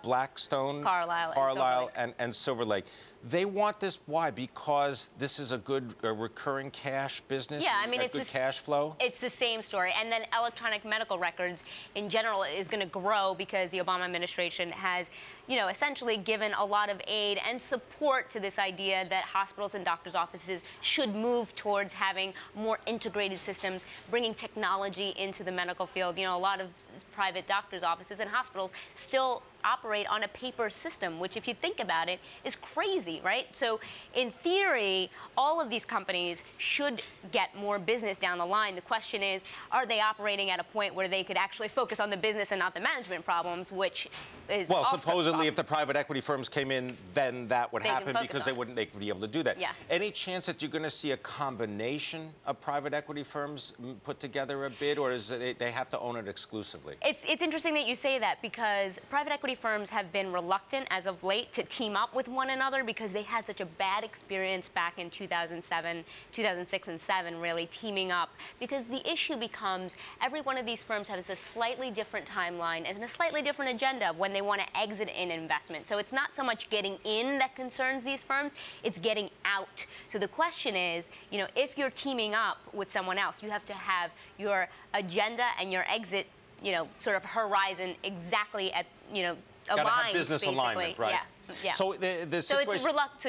Speaker 2: Blackstone,
Speaker 33: Carlyle,
Speaker 2: and Silver Lake, they want this. Why? Because this is a good recurring cash business.
Speaker 33: Yeah, I mean, it's
Speaker 2: good cash flow.
Speaker 33: It's the same story. And then electronic medical records in general is going to grow because the Obama administration has, essentially given a lot of aid and support to this idea that hospitals and doctors' offices should move towards having more integrated systems, bringing technology into the medical field. A lot of private doctors' offices and hospitals still operate on a paper system, which, if you think about it, is crazy, right? So in theory, all of these companies should get more business down the line. The question is, are they operating at a point where they could actually focus on the business and not the management problems, which is
Speaker 2: well, supposedly if the private equity firms came in, then that would
Speaker 33: They can
Speaker 2: happen because they would be able to do that.
Speaker 33: Yeah.
Speaker 2: Any chance that you're going to see a combination of private equity firms put together a bid, or is it they have to own it exclusively?
Speaker 33: It's interesting that you say that, because private equity firms have been reluctant as of late to team up with one another because they had such a bad experience back in 2007, 2006 and 7, really teaming up, because the issue becomes every one of these firms has a slightly different timeline and a slightly different agenda when they want to exit an investment. So it's not so much getting in that concerns these firms, it's getting out. So the question is, if you're teaming up with someone else, you have to have your agenda and your exit, sort of horizon exactly at,
Speaker 2: Gotta
Speaker 33: aligned,
Speaker 2: have business
Speaker 33: basically.
Speaker 2: alignment, right?
Speaker 33: Yeah.
Speaker 2: So the
Speaker 33: So
Speaker 2: situation.
Speaker 33: it's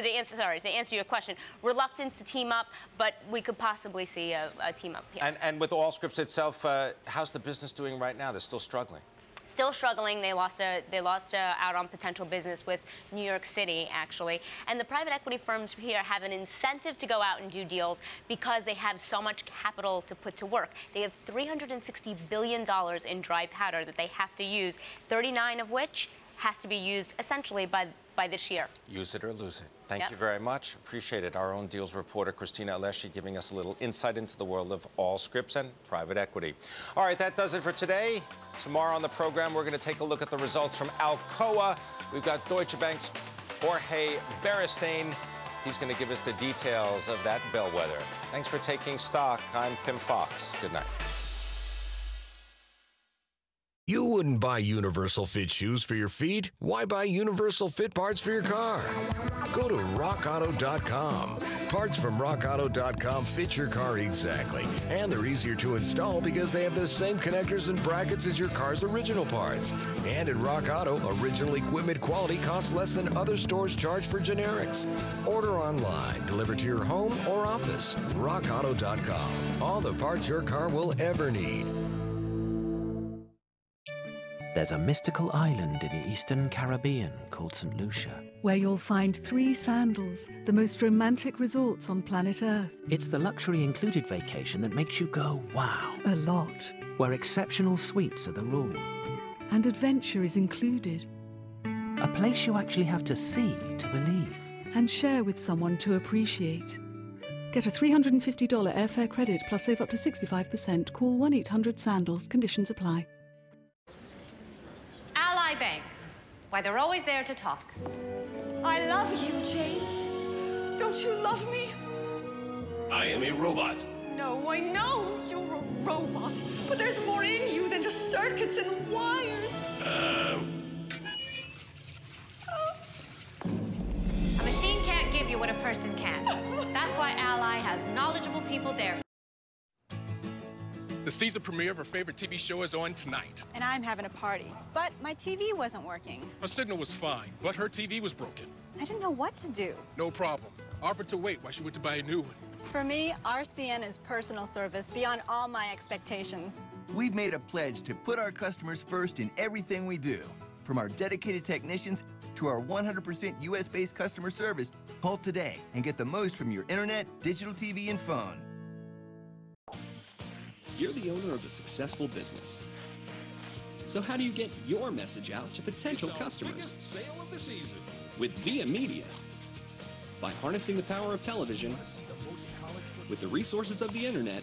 Speaker 33: to answer your question, reluctance to team up, but we could possibly see a team up here.
Speaker 2: And with Allscripts itself, how's the business doing right now? They're still struggling.
Speaker 33: Still struggling. They lost out on potential business with New York City, actually. And the private equity firms here have an incentive to go out and do deals because they have so much capital to put to work. They have $360 billion in dry powder that they have to use, 39 of which has to be used essentially by this year.
Speaker 2: Use it or lose it. Thank you very much. Appreciate it. Our own deals reporter, Christina Alessi, giving us a little insight into the world of Allscripts and private equity. All right, that does it for today. Tomorrow on the program, we're going to take a look at the results from Alcoa. We've got Deutsche Bank's Jorge Beristain. He's going to give us the details of that bellwether. Thanks for taking stock. I'm Pimm Fox. Good night.
Speaker 3: You wouldn't buy universal fit shoes for your feet. Why buy universal fit parts for your car? Go to rockauto.com. Parts from rockauto.com fit your car exactly. And they're easier to install because they have the same connectors and brackets as your car's original parts. And at Rock Auto, original equipment quality costs less than other stores charge for generics. Order online, delivered to your home or office. rockauto.com. All the parts your car will ever need.
Speaker 6: There's a mystical island in the Eastern Caribbean called St. Lucia.
Speaker 7: Where you'll find 3 sandals, the most romantic resorts on planet Earth.
Speaker 6: It's the luxury-included vacation that makes you go, wow.
Speaker 7: A lot.
Speaker 6: Where exceptional suites are the rule.
Speaker 7: And adventure is included.
Speaker 6: A place you actually have to see to believe.
Speaker 7: And share with someone to appreciate. Get a $350 airfare credit plus save up to 65%. Call 1-800-SANDALS. Conditions apply.
Speaker 8: Ally Bank. Why, they're always there to talk.
Speaker 9: I love you, James. Don't you love me?
Speaker 11: I am a robot.
Speaker 9: No, I know you're a robot. But there's more in you than just circuits and wires.
Speaker 8: A machine can't give you what a person can. That's why Ally has knowledgeable people there.
Speaker 12: The season premiere of her favorite TV show is on tonight.
Speaker 13: And I'm having a party. But my TV wasn't working.
Speaker 12: Her signal was fine, but her TV was broken.
Speaker 13: I didn't know what to do.
Speaker 12: No problem. Offered to wait while she went to buy a new one.
Speaker 13: For me, RCN is personal service beyond all my expectations.
Speaker 20: We've made a pledge to put our customers first in everything we do. From our dedicated technicians to our 100% U.S.-based customer service. Call today and get the most from your internet, digital TV, and phone.
Speaker 25: You're the owner of a successful business. So how do you get your message out to potential customers?
Speaker 12: Sale of the season.
Speaker 25: With Via Media. By harnessing the power of television, with the resources of the internet,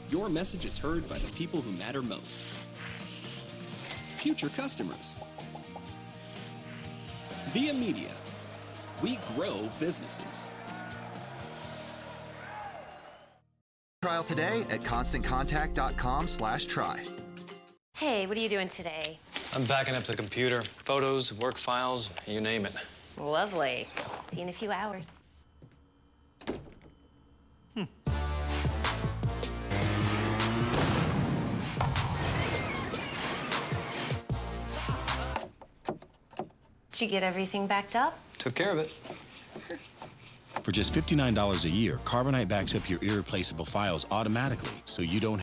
Speaker 25: your message is heard by the people who matter most. Future customers. Via Media. We grow businesses.
Speaker 1: trial today at ConstantContact.com/try.
Speaker 8: Hey, what are you doing today?
Speaker 4: I'm backing up the computer. Photos, work files, you name it.
Speaker 8: Lovely. See you in a few hours. Did you get everything backed up?
Speaker 4: Took care of it.
Speaker 5: For just $59 a year, Carbonite backs up your irreplaceable files automatically, so you don't